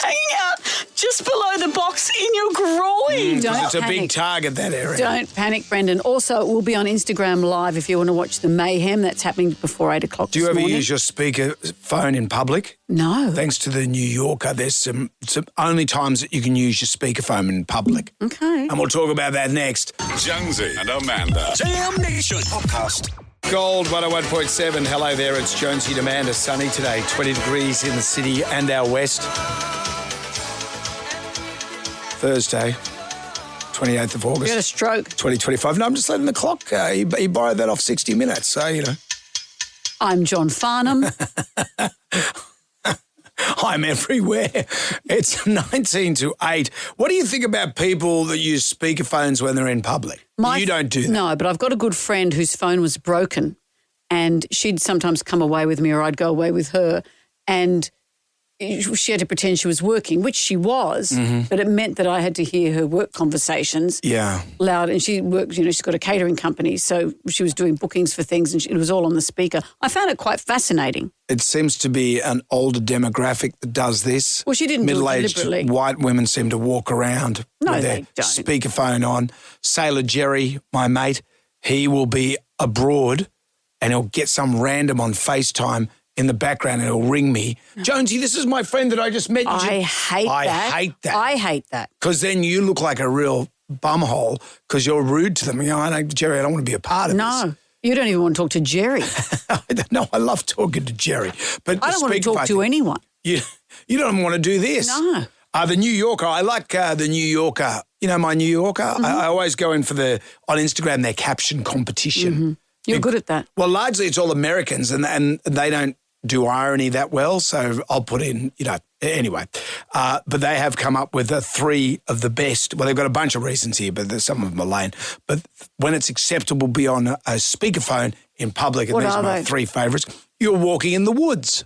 hanging out just below the box in your groin. It's a big target, that area. Don't panic, Brendan. Also, it will be on Instagram Live if you want to watch the mayhem that's happening before 8 o'clock. Do you ever use your speaker phone in public? No. Thanks to the New Yorker, there's some only times that you can use your speaker phone in public. Okay. And we'll talk about that next. Jonesy and Amanda. Jam Nation Podcast. Gold 101.7. Hello there, it's Jonesy and Amanda. Sunny today, 20 degrees in the city and our west. Thursday, 28th of August. You got a stroke. 2025. No, I'm just letting the clock. He borrowed that off 60 Minutes, so, I'm John Farnham. I'm everywhere. It's 19 to 8. What do you think about people that use speakerphones when they're in public? You don't do that. No, but I've got a good friend whose phone was broken, and she'd sometimes come away with me or I'd go away with her, and she had to pretend she was working, which she was, but it meant that I had to hear her work conversations loud. And she worked, she's got a catering company, so she was doing bookings for things, and it was all on the speaker. I found it quite fascinating. It seems to be an older demographic that does this. Well, she didn't do it deliberately. Middle-aged white women seem to walk around with their they don't. speakerphone on. Sailor Jerry, my mate, he will be abroad and he'll get some random on FaceTime in the background and he'll ring me. Jonesy, this is my friend that I just met. I hate that. I hate that. Because then you look like a real bumhole because you're rude to them. Jerry, I don't want to be a part of this. No. You don't even want to talk to Jerry. No, I love talking to Jerry. But I don't want to talk to anyone. You don't want to do this. No. The New Yorker, I like the New Yorker. My New Yorker? I always go in for on Instagram, their caption competition. You're good at that. Well, largely it's all Americans and they don't do irony that well, so I'll put in, anyway. But they have come up with 3 of the best. Well, they've got a bunch of reasons here, but some of them are lame. But when it's acceptable to be on a speakerphone in public, and these are my 3 favourites, you're walking in the woods.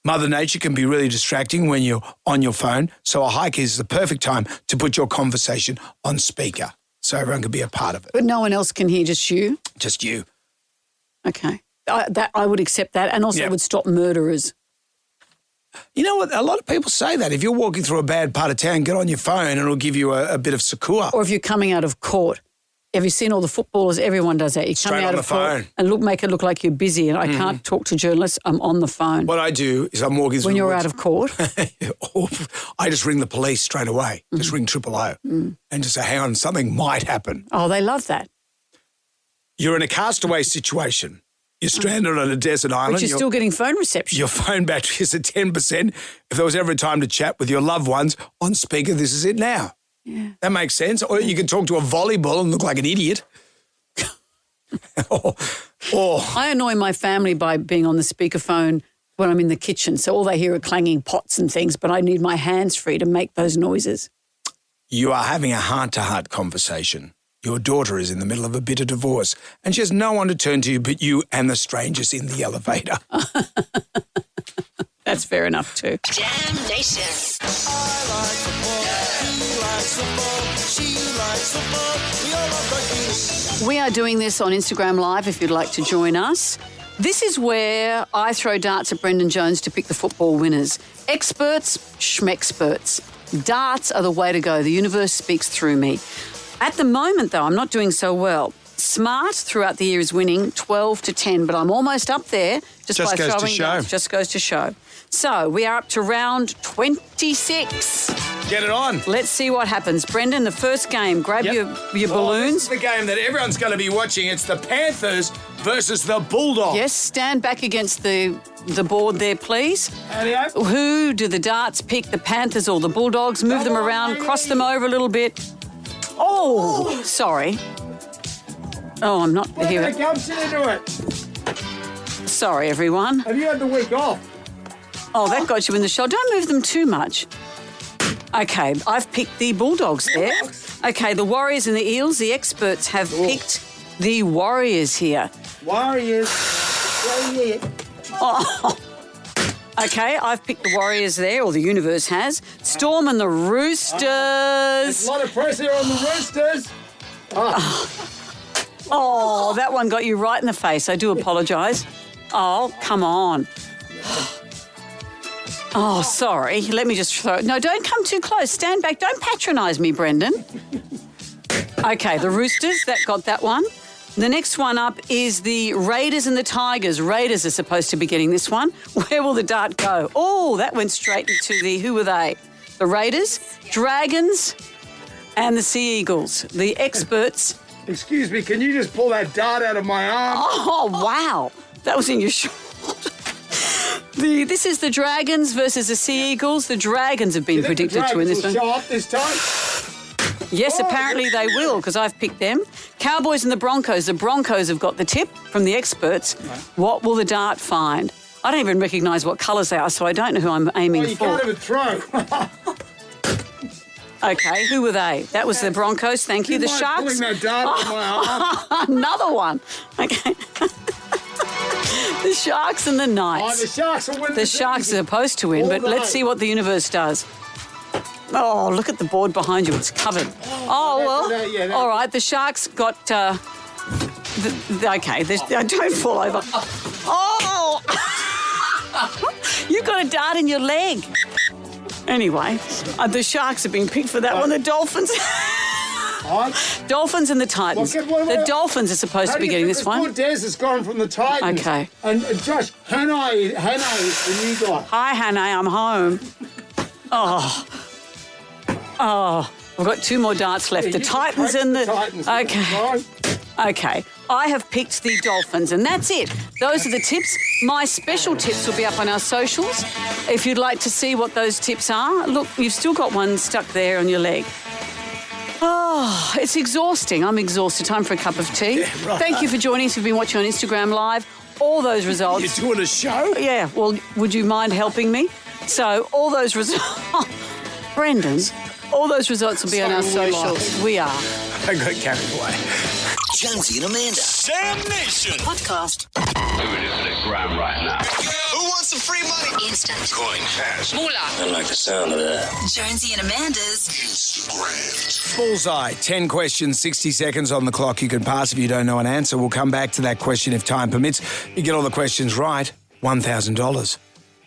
Mother Nature can be really distracting when you're on your phone, so a hike is the perfect time to put your conversation on speaker so everyone can be a part of it. But no one else can hear, just you? Just you. Okay. I would accept that, and also it would stop murderers. You know what? A lot of people say that. If you're walking through a bad part of town, get on your phone and it'll give you a bit of succour. Or if you're coming out of court. Have you seen all the footballers? Everyone does that. You Straight come out on of the court phone. and make it look like you're busy, and I can't talk to journalists. I'm on the phone. What I do is I'm walking through when you're the out of court. I just ring the police straight away. Just ring 000 and just say, hang on, something might happen. Oh, they love that. You're in a castaway situation. You're stranded on a desert island. But you're still getting phone reception. Your phone battery is at 10%. If there was ever a time to chat with your loved ones on speaker, this is it now. Yeah. That makes sense. Or you could talk to a volleyball and look like an idiot. I annoy my family by being on the speakerphone when I'm in the kitchen. So all they hear are clanging pots and things, but I need my hands free to make those noises. You are having a heart-to-heart conversation. Your daughter is in the middle of a bitter divorce and she has no one to turn to but you and the strangers in the elevator. That's fair enough too. Jam Nation. We are doing this on Instagram Live if you'd like to join us. This is where I throw darts at Brendan Jones to pick the football winners. Experts, schmexperts. Darts are the way to go. The universe speaks through me. At the moment, though, I'm not doing so well. Smart throughout the year is winning 12-10, but I'm almost up there just by goes to throwing show. darts. Just goes to show. So we are up to round 26. Get it on. Let's see what happens. Brendan, the first game, grab your balloons. This is the game that everyone's going to be watching. It's the Panthers versus the Bulldogs. Yes, stand back against the board there, please. Howdy-ho. Who do the darts pick, the Panthers or the Bulldogs? Move them around, cross them over a little bit. Oh, sorry. Oh, I'm not here. Into it. Sorry, everyone. Have you had the week off? Oh, that got you in the shot. Don't move them too much. Okay, I've picked the Bulldogs there. Okay, the Warriors and the Eels, the experts have picked the Warriors here. Warriors. Oh. Okay, I've picked the Warriors there, or the universe has. Storm and the Roosters. There's a lot of pressure on the Roosters. Oh, that one got you right in the face. I do apologise. Oh, come on. Oh, sorry. Let me just throw it. No, don't come too close. Stand back. Don't patronise me, Brendan. Okay, the Roosters, that got that one. The next one up is the Raiders and the Tigers. Raiders are supposed to be getting this one. Where will the dart go? Oh, that went straight into the, who were they? The Raiders, Dragons and the Sea Eagles. The experts. Excuse me, can you just pull that dart out of my arm? Oh, wow. That was in your shot. This is the Dragons versus the Sea Eagles. The Dragons have been predicted to win this one. Show up this time? Yes, apparently they will, because I've picked them. Cowboys and the Broncos. The Broncos have got the tip from the experts. What will the dart find? I don't even recognise what colours they are, so I don't know who I'm aiming for. You can't even throw. Okay, who were they? That was the Broncos, thank you. The Sharks. Pulling that dart out of my arm. Another one. Okay. The Sharks and the Knights. Oh, the Sharks will win. The Sharks are supposed to win, All but let's day. see what the universe does. Oh, look at the board behind you. It's covered. Oh, well, all right. The Sharks got... okay, don't fall over. Oh! You've got a dart in your leg. Anyway, the Sharks have been picked for that one. The Dolphins... Dolphins and the Titans. The Dolphins are supposed to be getting this one. Poor Des has gone from the Titans. Okay. And Josh, Hannah is the new guy. Hi, Hannah. I'm home. Oh, we've got two more darts left. The Titans and the... Okay. Okay. I have picked the Dolphins, and that's it. Those are the tips. My special tips will be up on our socials. If you'd like to see what those tips are, look, you've still got one stuck there on your leg. Oh, it's exhausting. I'm exhausted. Time for a cup of tea. Yeah, right. Thank you for joining us. You've been watching on Instagram Live. All those results... You're doing a show? Yeah. Well, would you mind helping me? So, all those results... Brendan, all those results will be on our socials. We are. I got carried away. Jonesy and Amanda. Jam Nation. Podcast. Doing it for the gram right now. Who wants some free money? Instant. Going fast. Moolah. I like the sound of that. Jonesy and Amanda's Instagram. Bullseye. 10 questions, 60 seconds on the clock. You can pass if you don't know an answer. We'll come back to that question if time permits. You get all the questions right, $1,000.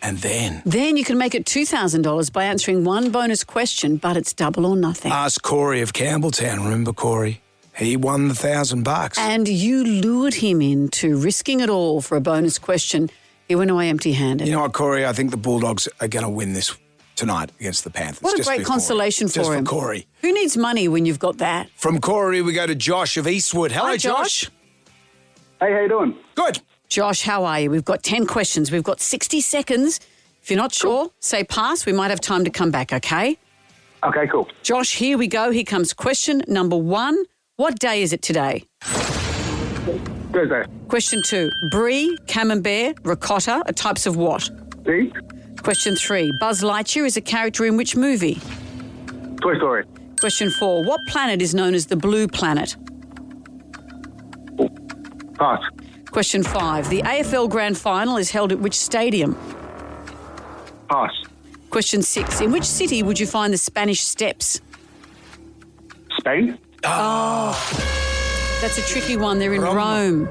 And then you can make it $2,000 by answering one bonus question, but it's double or nothing. ask Corey of Campbelltown. Remember Corey? He won the $1,000. And you lured him into risking it all for a bonus question. He went away empty-handed. You know what, Corey? I think the Bulldogs are going to win this tonight against the Panthers. What a Just great for consolation Corey. for him. Just for Corey. Who needs money when you've got that? From Corey, we go to Josh of Eastwood. Hello, Hi, Josh. Hey, how you doing? Good. Josh, how are you? We've got 10 questions. We've got 60 seconds. If you're not sure, say pass. We might have time to come back, okay? Okay, cool. Josh, here we go. Here comes question number 1. What day is it today? Thursday. Question 2. Brie, camembert, ricotta are types of what? Beef. Question 3. Buzz Lightyear is a character in which movie? Toy Story. Question 4. What planet is known as the blue planet? Pass. Question 5. The AFL Grand Final is held at which stadium? Pass. Question 6. In which city would you find the Spanish Steps? Spain. Oh, that's a tricky one. They're in Rome.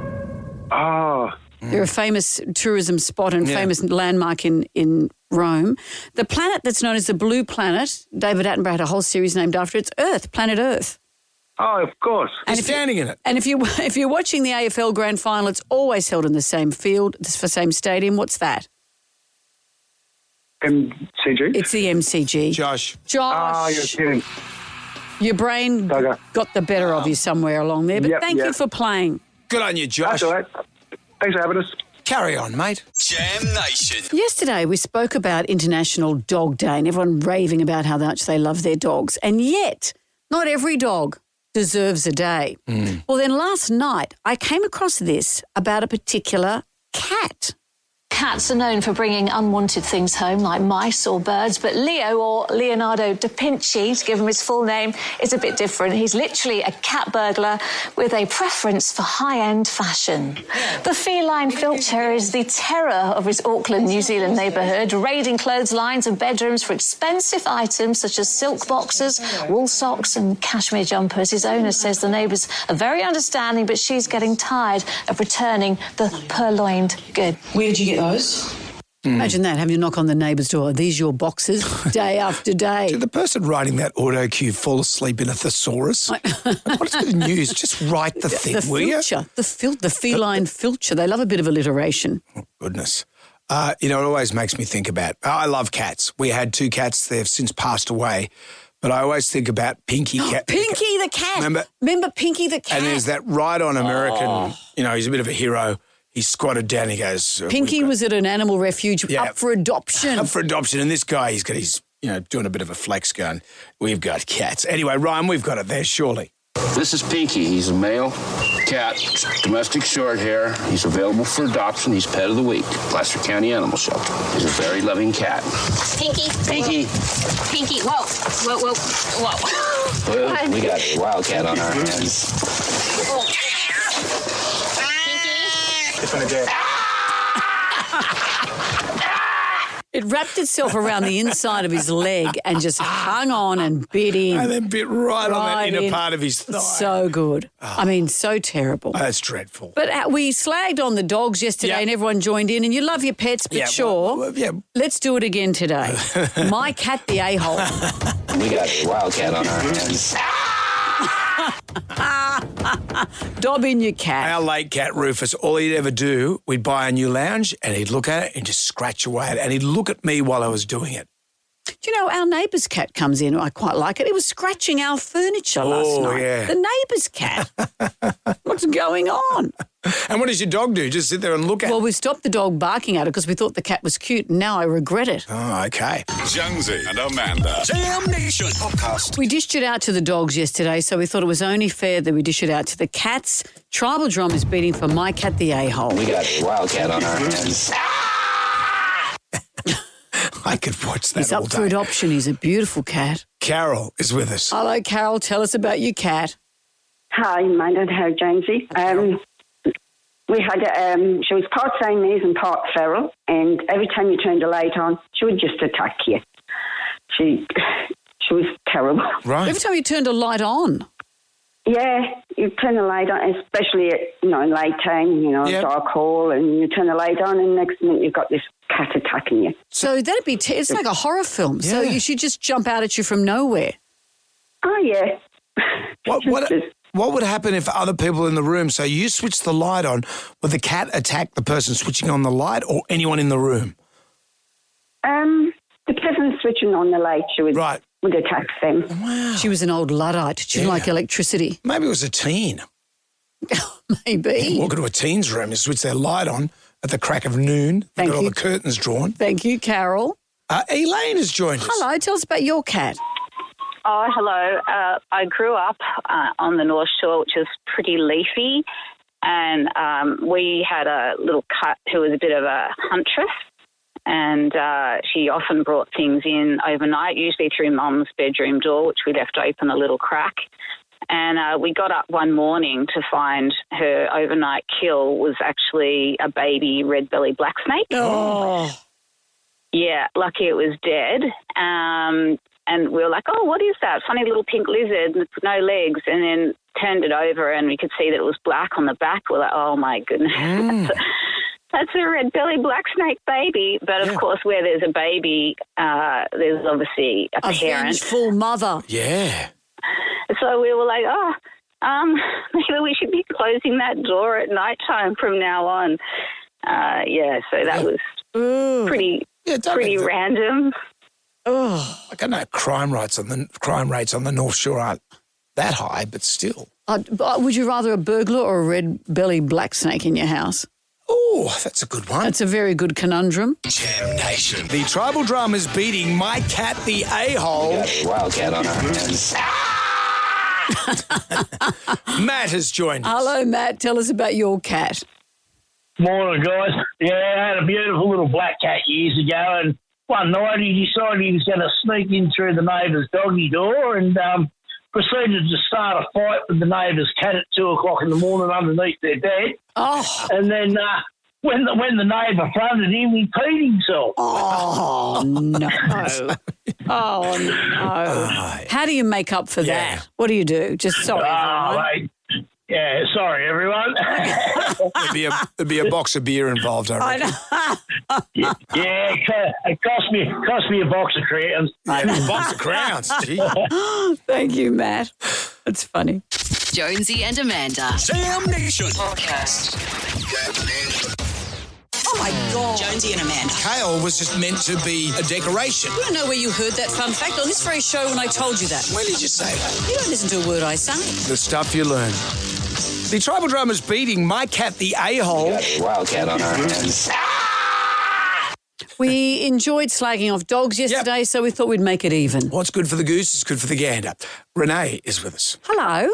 Oh. They're a famous tourism spot and famous landmark in Rome. The planet that's known as the blue planet, David Attenborough had a whole series named after it. It's Earth, planet Earth. Oh, of course. He's standing in it. And if you're watching the AFL Grand Final, it's always held in the same field, the same stadium. What's that? MCG. It's the MCG. Josh. Ah, you're kidding. Your brain got the better of you somewhere along there, but thank you for playing. Good on you, Josh. That's all right. Thanks for having us. Carry on, mate. Jam Nation. Yesterday we spoke about International Dog Day and everyone raving about how much they love their dogs. And yet, not every dog deserves a day. Well, then last night I came across this about a particular cat. Cats are known for bringing unwanted things home, like mice or birds, but Leo, or Leonardo da Vinci, to give him his full name, is a bit different. He's literally a cat burglar with a preference for high-end fashion. The feline filcher is the terror of his Auckland, New Zealand neighbourhood, raiding clotheslines and bedrooms for expensive items such as silk boxers, wool socks and cashmere jumpers. His owner says the neighbours are very understanding, but she's getting tired of returning the purloined good. Where did you get those? Imagine that, having to knock on the neighbour's door. Are these your boxes? Day after day. Did the person writing that auto cue fall asleep in a thesaurus? What's the news? Just write the thing, will you? The feline filcher. They love a bit of alliteration. Oh, goodness. It always makes me think about, I love cats. We had 2 cats. They've since passed away. But I always think about Pinky Cat. Pinky the cat. Remember Pinky the cat? And there's that ride-on American, he's a bit of a hero. He squatted down, he goes... Pinky was at an animal refuge up for adoption. Up for adoption, and this guy, he's got his, doing a bit of a flex going, we've got cats. Anyway, Ryan, we've got it there, surely. This is Pinky. He's a male cat, domestic short hair. He's available for adoption. He's pet of the week, Placer County Animal Shelter. He's a very loving cat. Pinky. Pinky. Pinky. Whoa. Well, we got a wildcat on our hands. It wrapped itself around the inside of his leg and just hung on and bit in. And then bit right on that inner part of his thigh. So good. I mean, so terrible. That's dreadful. But we slagged on the dogs yesterday and everyone joined in. And you love your pets, but let's do it again today. My cat, the a-hole. We got a wildcat on our hands. Dob in your cat. Our late cat, Rufus, all he'd ever do, we'd buy a new lounge and he'd look at it and just scratch away at it. And he'd look at me while I was doing it. Do you know, our neighbour's cat comes in. I quite like it. It was scratching our furniture last night. Yeah. The neighbour's cat. What's going on? And what does your dog do? Just sit there and look at it? Well, we stopped the dog barking at it because we thought the cat was cute, and now I regret it. Oh, okay. Jonesy and Amanda. Jam Nation podcast. We dished it out to the dogs yesterday, so we thought it was only fair that we dish it out to the cats. Tribal drum is beating for my cat, the a-hole. We got a wildcat on our hands. I could watch that He's all up day. for adoption. He's a beautiful cat. Carol is with us. Hello, Carol. Tell us about your cat. Hi, Amanda. Hi, Jonesy. We had, she was part Siamese and part feral, and every time you turned the light on, she would just attack you. She was terrible. Right. Every time you turned a light on? Yeah, you turn the light on, especially at, night time, dark hall, and you turn the light on, and next minute you've got this cat attacking you. So that'd be, it's like a horror film. Yeah. So you should just jump out at you from nowhere. Oh, yeah. What would happen if other people in the room, so you switch the light on, would the cat attack the person switching on the light or anyone in the room? The person switching on the light, she would attack them. Wow. She was an old Luddite. She didn't like electricity. Maybe it was a teen. Maybe. Walk into a teen's room, you switch their light on at the crack of noon. Thank Got all you. the curtains drawn. Thank you, Carol. Elaine has joined us. Hello, tell us about your cat. Oh, hello. I grew up on the North Shore, which is pretty leafy, and we had a little cat who was a bit of a huntress, and she often brought things in overnight, usually through Mum's bedroom door, which we left open a little crack. And we got up one morning to find her overnight kill was actually a baby red-bellied black snake. Oh. Yeah, lucky it was dead. And we were like, oh, what is that? Funny little pink lizard with no legs. And then turned it over and we could see that it was black on the back. We're like, oh, my goodness. That's a red-bellied black snake baby. But, of course, where there's a baby, there's obviously a parent. Vengeful mother. Yeah. So we were like, maybe we should be closing that door at night time from now on. So that was pretty random. Oh, I know crime rates on the North Shore aren't that high, but still. Would you rather a burglar or a red-bellied black snake in your house? Oh, that's a good one. That's a very good conundrum. Jam Nation. The tribal drama's beating My Cat the A-Hole. Wildcat on our hands. Matt has joined us. Hello, Matt. Tell us about your cat. Morning, guys. Yeah, I had a beautiful little black cat years ago, and one night he decided he was going to sneak in through the neighbour's doggy door and proceeded to start a fight with the neighbour's cat at 2 o'clock in the morning underneath their bed. Oh. And then when the neighbour fronted him, he peed himself. Oh, no. Oh, no. How do you make up for that? What do you do? Just sorry, everyone. Yeah, sorry, everyone. There'd be a box of beer involved, I reckon. Yeah, it cost me a box of crowns. A box of crowns, gee. Thank you, Matt. That's funny. Jonesy and Amanda. Jam Nation Podcast. Oh, my God. Jonesy and Amanda. Kale was just meant to be a decoration. I don't know where you heard that fun fact on this very show when I told you that. When did you say that? You don't listen to a word I say. The stuff you learn. The tribal drama's beating My Cat the A-Hole. Wildcat on our hands. We enjoyed slagging off dogs yesterday, so we thought we'd make it even. What's good for the goose is good for the gander. Renee is with us. Hello.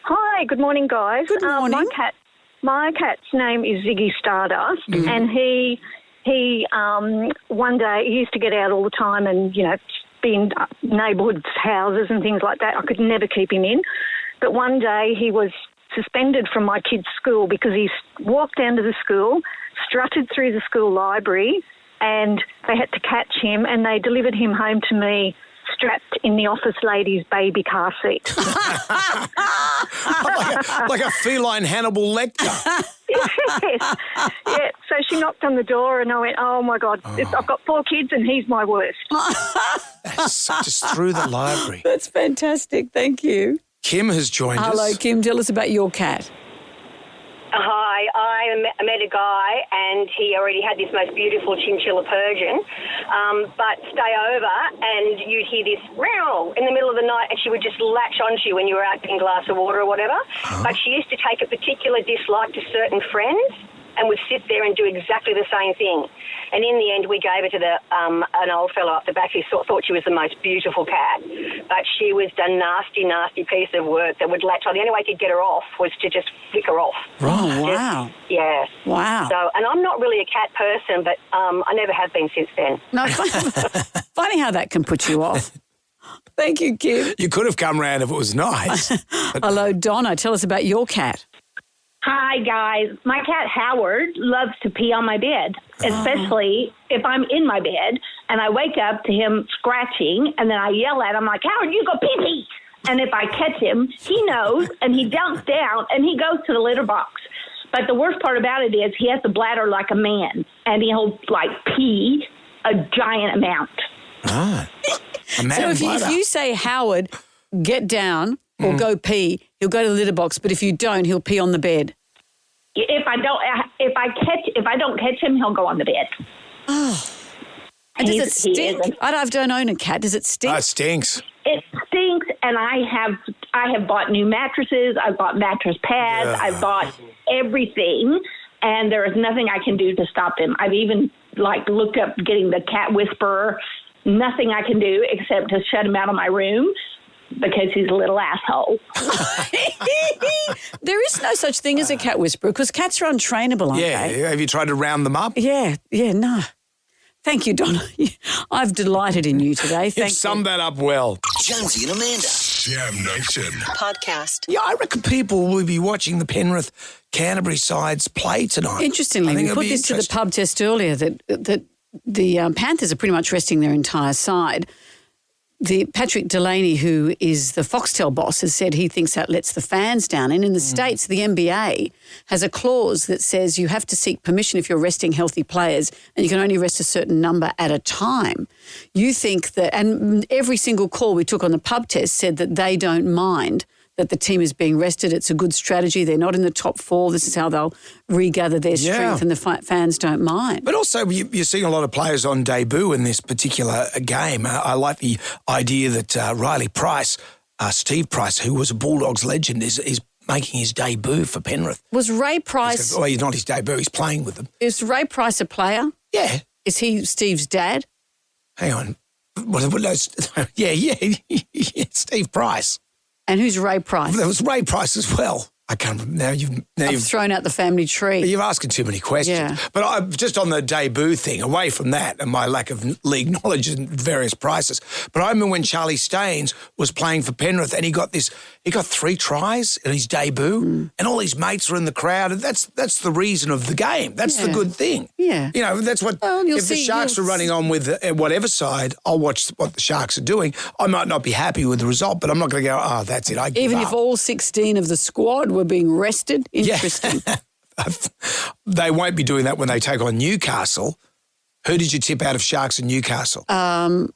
Hi, good morning, guys. Good morning. My cat's name is Ziggy Stardust, and he one day, he used to get out all the time and, be in neighbourhood houses and things like that. I could never keep him in. But one day he was suspended from my kids' school because he walked down to the school, strutted through the school library, and they had to catch him, and they delivered him home to me strapped in the office lady's baby car seat. like a feline Hannibal Lecter. Yes. Yeah, so she knocked on the door and I went, oh, my God, I've got 4 kids and he's my worst. Just through the library. That's fantastic. Thank you. Kim has joined us. Hello, Kim. Tell us about your cat. Hi, I met a guy and he already had this most beautiful chinchilla Persian, but stay over and you'd hear this meow in the middle of the night and she would just latch onto you when you were out getting a glass of water or whatever. But she used to take a particular dislike to certain friends and would sit there and do exactly the same thing. And in the end, we gave her to an old fellow up the back who thought she was the most beautiful cat. But she was a nasty, nasty piece of work that would latch on. The only way to get her off was to just flick her off. Oh, wow. Yeah. Wow. So, and I'm not really a cat person, but I never have been since then. No, funny how that can put you off. Thank you, Kim. You could have come round if it was nice. Hello, Donna. Tell us about your cat. Hi, guys. My cat, Howard, loves to pee on my bed, especially if I'm in my bed and I wake up to him scratching and then I yell at him like, Howard, you go pee-pee. And if I catch him, he knows and he dumps down and he goes to the litter box. But the worst part about it is he has a bladder like a man and he'll, pee a giant amount. Ah. So if you say, Howard, get down or go pee, he'll go to the litter box, but if you don't, he'll pee on the bed. If I don't catch him, he'll go on the bed. Oh. And does it stink? I don't own a cat. Does it stink? Oh, it stinks. It stinks, and I have I have bought new mattresses. I've bought mattress pads. I've bought everything, and there is nothing I can do to stop him. I've even looked up getting the cat whisperer. Nothing I can do except to shut him out of my room because he's a little asshole. There is no such thing as a cat whisperer because cats are untrainable, aren't they? Yeah. Have you tried to round them up? Yeah, no. Thank you, Donna. I've delighted in you today. You've summed that up well. Jonesy and Amanda. Jam Nation. Podcast. Yeah, I reckon people will be watching the Penrith-Canterbury sides play tonight. Interestingly, we put this to the pub test earlier that the Panthers are pretty much resting their entire side. Patrick Delaney, who is the Foxtel boss, has said he thinks that lets the fans down. And in the States, the NBA has a clause that says you have to seek permission if you're resting healthy players and you can only rest a certain number at a time. You think that, and every single call we took on the pub test said that they don't mind that the team is being rested. It's a good strategy. They're not in the top 4. This is how they'll regather their strength and the fans don't mind. But also you're seeing a lot of players on debut in this particular game. I like the idea that Riley Price, Steve Price, who was a Bulldogs legend, is making his debut for Penrith. Was Ray Price... Well, he's not his debut. He's playing with them. Is Ray Price a player? Yeah. Is he Steve's dad? Hang on. Yeah, Steve Price. And who's Ray Price? There was Ray Price as well. I can't remember. You've thrown out the family tree. You're asking too many questions. Yeah. But just on the debut thing, away from that and my lack of league knowledge and various prices, but I remember when Charlie Staines was playing for Penrith and he got 3 tries in his debut and all his mates were in the crowd. And that's the reason of the game. That's the good thing. Yeah. You know, that's what, if the Sharks are running on with whatever side, I'll watch what the Sharks are doing. I might not be happy with the result, but I'm not going to go, that's it, I give Even up. if all 16 of the squad were being rested? Interesting. Yeah. They won't be doing that when they take on Newcastle. Who did you tip out of Sharks and Newcastle? I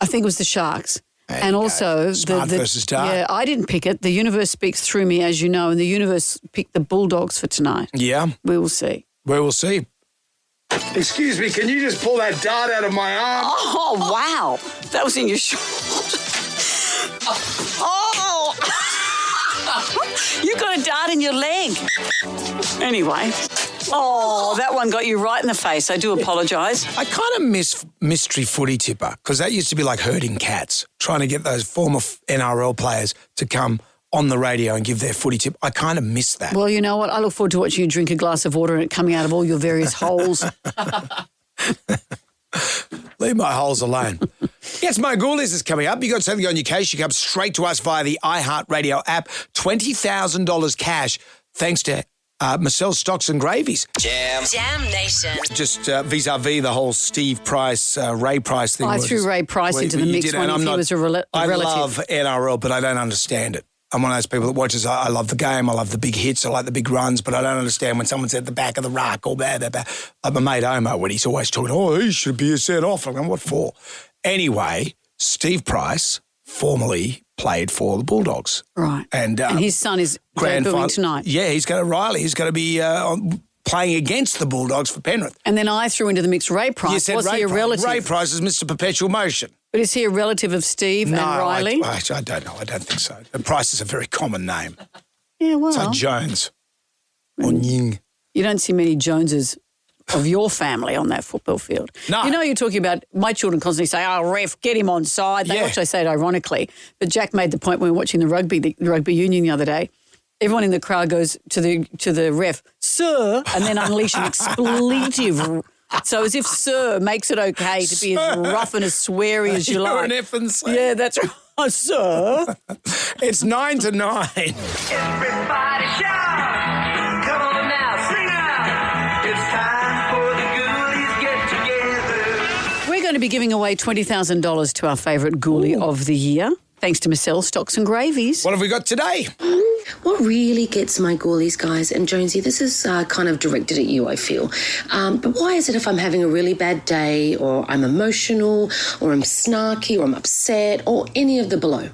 think it was the Sharks. And also... Smart versus Dark. Yeah, I didn't pick it. The universe speaks through me, as you know, and the universe picked the Bulldogs for tonight. Yeah. We will see. We will see. Excuse me, can you just pull that dart out of my arm? Oh, wow. That was in your shoulder. Oh! You got a dart in your leg. Anyway. Oh, that one got you right in the face. I do apologise. I kind of miss mystery footy tipper because that used to be like herding cats, trying to get those former NRL players to come on the radio and give their footy tip. I kind of miss that. Well, you know what? I look forward to watching you drink a glass of water and it coming out of all your various holes. Leave my holes alone. Yes, Mo Ghoulies is coming up. You got something on your case, you come straight to us via the iHeartRadio app. $20,000 cash thanks to Marcel's Stocks and Gravies. Jam Nation. Just vis-a-vis the whole Steve Price, Ray Price thing. I threw Ray Price into the mix when he was a relative. I love NRL, but I don't understand it. I'm one of those people that watches, I love the game, I love the big hits, I like the big runs, but I don't understand when someone's at the back of the ruck or blah, blah, blah. Like my mate Omo, when he's always talking, he should be sent off. I'm going, what for? Anyway, Steve Price formerly played for the Bulldogs. Right. And his son is debuting tonight. Yeah, he's going to be playing against the Bulldogs for Penrith. And then I threw into the mix Ray Price. You said Was he a relative? Ray Price is Mr. Perpetual Motion. But is he a relative of Steve and Riley? I don't know. I don't think so. The Price is a very common name. Yeah, well. It's like Jones or Ying. You don't see many Joneses of your family on that football field. No. You know, you're talking about, my children constantly say, ref, get him on side. They actually say it ironically. But Jack made the point when we were watching the rugby union the other day. Everyone in the crowd goes to the ref, sir, and then unleash an expletive. So as if sir makes it okay to be as rough and as sweary as you like. You're an effing sir. Yeah, that's right. Oh, sir. It's 9 to 9. Everybody shout. Come on now, sing out. It's time for the Ghoulies get together. We're going to be giving away $20,000 to our favourite ghoulie of the year, thanks to Marcel's Stocks and Gravies. What have we got today? What really gets my ghoulies, guys, and Jonesy, this is kind of directed at you, I feel. But why is it if I'm having a really bad day or I'm emotional or I'm snarky or I'm upset or any of the below?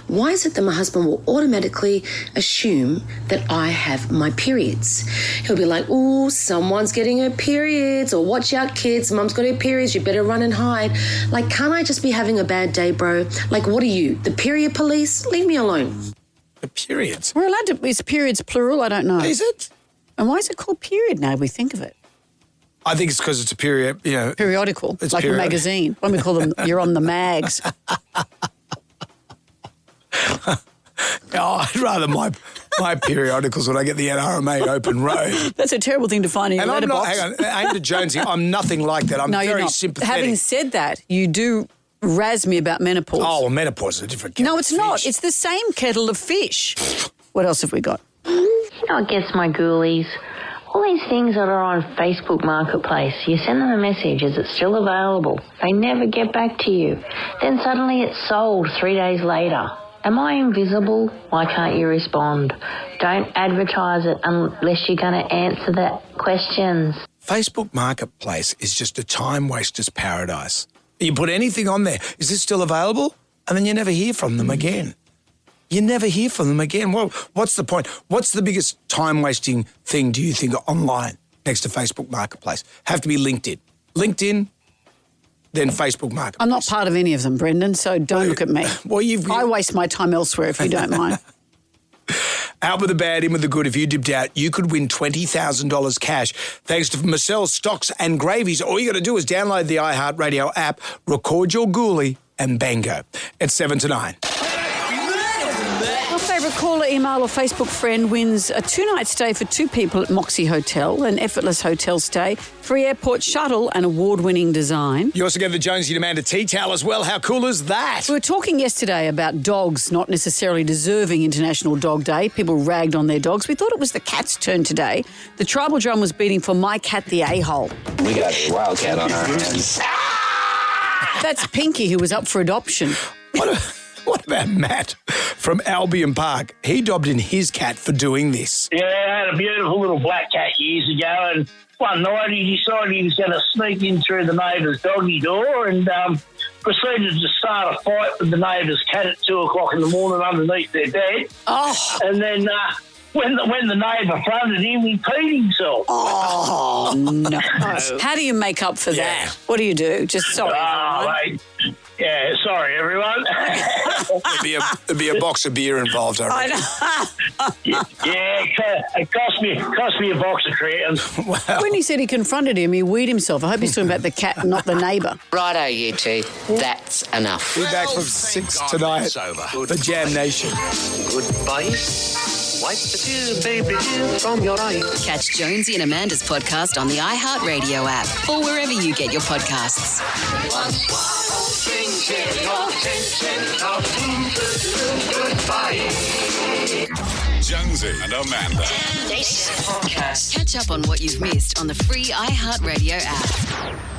Why is it that my husband will automatically assume that I have my periods? He'll be like, ooh, someone's getting her periods, or watch out, kids, mum's got her periods, you better run and hide. Like, can't I just be having a bad day, bro? Like, what are you, the period police? Leave me alone. The periods? We're allowed to, is periods plural? I don't know. Is it? And why is it called period now we think of it? I think it's because it's a period, Periodical, It's like a magazine. When we call them, you're on the mags. I'd rather my periodicals when I get the NRMA open road. That's a terrible thing to find in your letterbox. Hang on, aimed at Jonesy, I'm nothing like that. I'm no, very you're not. sympathetic. Having said that, you do razz me about menopause. Oh, well, menopause is a different kettle No, it's not. It's the same kettle of fish. What else have we got? I guess my ghoulies. All these things that are on Facebook Marketplace, you send them a message, is it still available? They never get back to you. Then suddenly it's sold 3 days later. Am I invisible? Why can't you respond? Don't advertise it unless you're going to answer the questions. Facebook Marketplace is just a time waster's paradise. You put anything on there, is this still available? And then you never hear from them again. You never hear from them again. Well, what's the point? What's the biggest time-wasting thing, do you think, online next to Facebook Marketplace? Have to be LinkedIn. LinkedIn, then Facebook Marketplace. I'm not part of any of them, Brendan, so don't look at me. Well, I waste my time elsewhere if you don't mind. Out with the bad, in with the good. If you dipped out, you could win $20,000 cash. Thanks to Marcel's Stocks and Gravies. All you got to do is download the iHeartRadio app, record your ghoulie, and bango. It's 7 to 9. Your favourite caller, email or Facebook friend wins a 2-night stay for 2 people at Moxie Hotel, an effortless hotel stay, free airport shuttle and award-winning design. You also get the Jonesy and Amanda tea towel as well. How cool is that? We were talking yesterday about dogs not necessarily deserving International Dog Day. People ragged on their dogs. We thought it was the cat's turn today. The tribal drum was beating for my cat, the a-hole. We got a wildcat on our hands. That's Pinky, who was up for adoption. What about Matt from Albion Park? He dobbed in his cat for doing this. Yeah, I had a beautiful little black cat years ago, and one night he decided he was going to sneak in through the neighbour's doggy door and proceeded to start a fight with the neighbour's cat at 2 o'clock in the morning underneath their bed. Oh. And then when the neighbour fronted him, he peed himself. Oh, no. How do you make up for that? What do you do? Just sorry. Mate. Yeah, sorry, everyone. There'd be a box of beer involved, I reckon. It cost me a box of crayons. When he said he confronted him, he weed himself. I hope he's talking about the cat, not the neighbour. Righto, you two. That's enough. Be back from 6 tonight. The Jam Nation. Goodbye. Wipe the tears, baby, from your eyes. Catch Jonesy and Amanda's podcast on the iHeartRadio app or wherever you get your podcasts. Jonesy and Amanda. Podcast. Catch up on what you've missed on the free iHeartRadio app.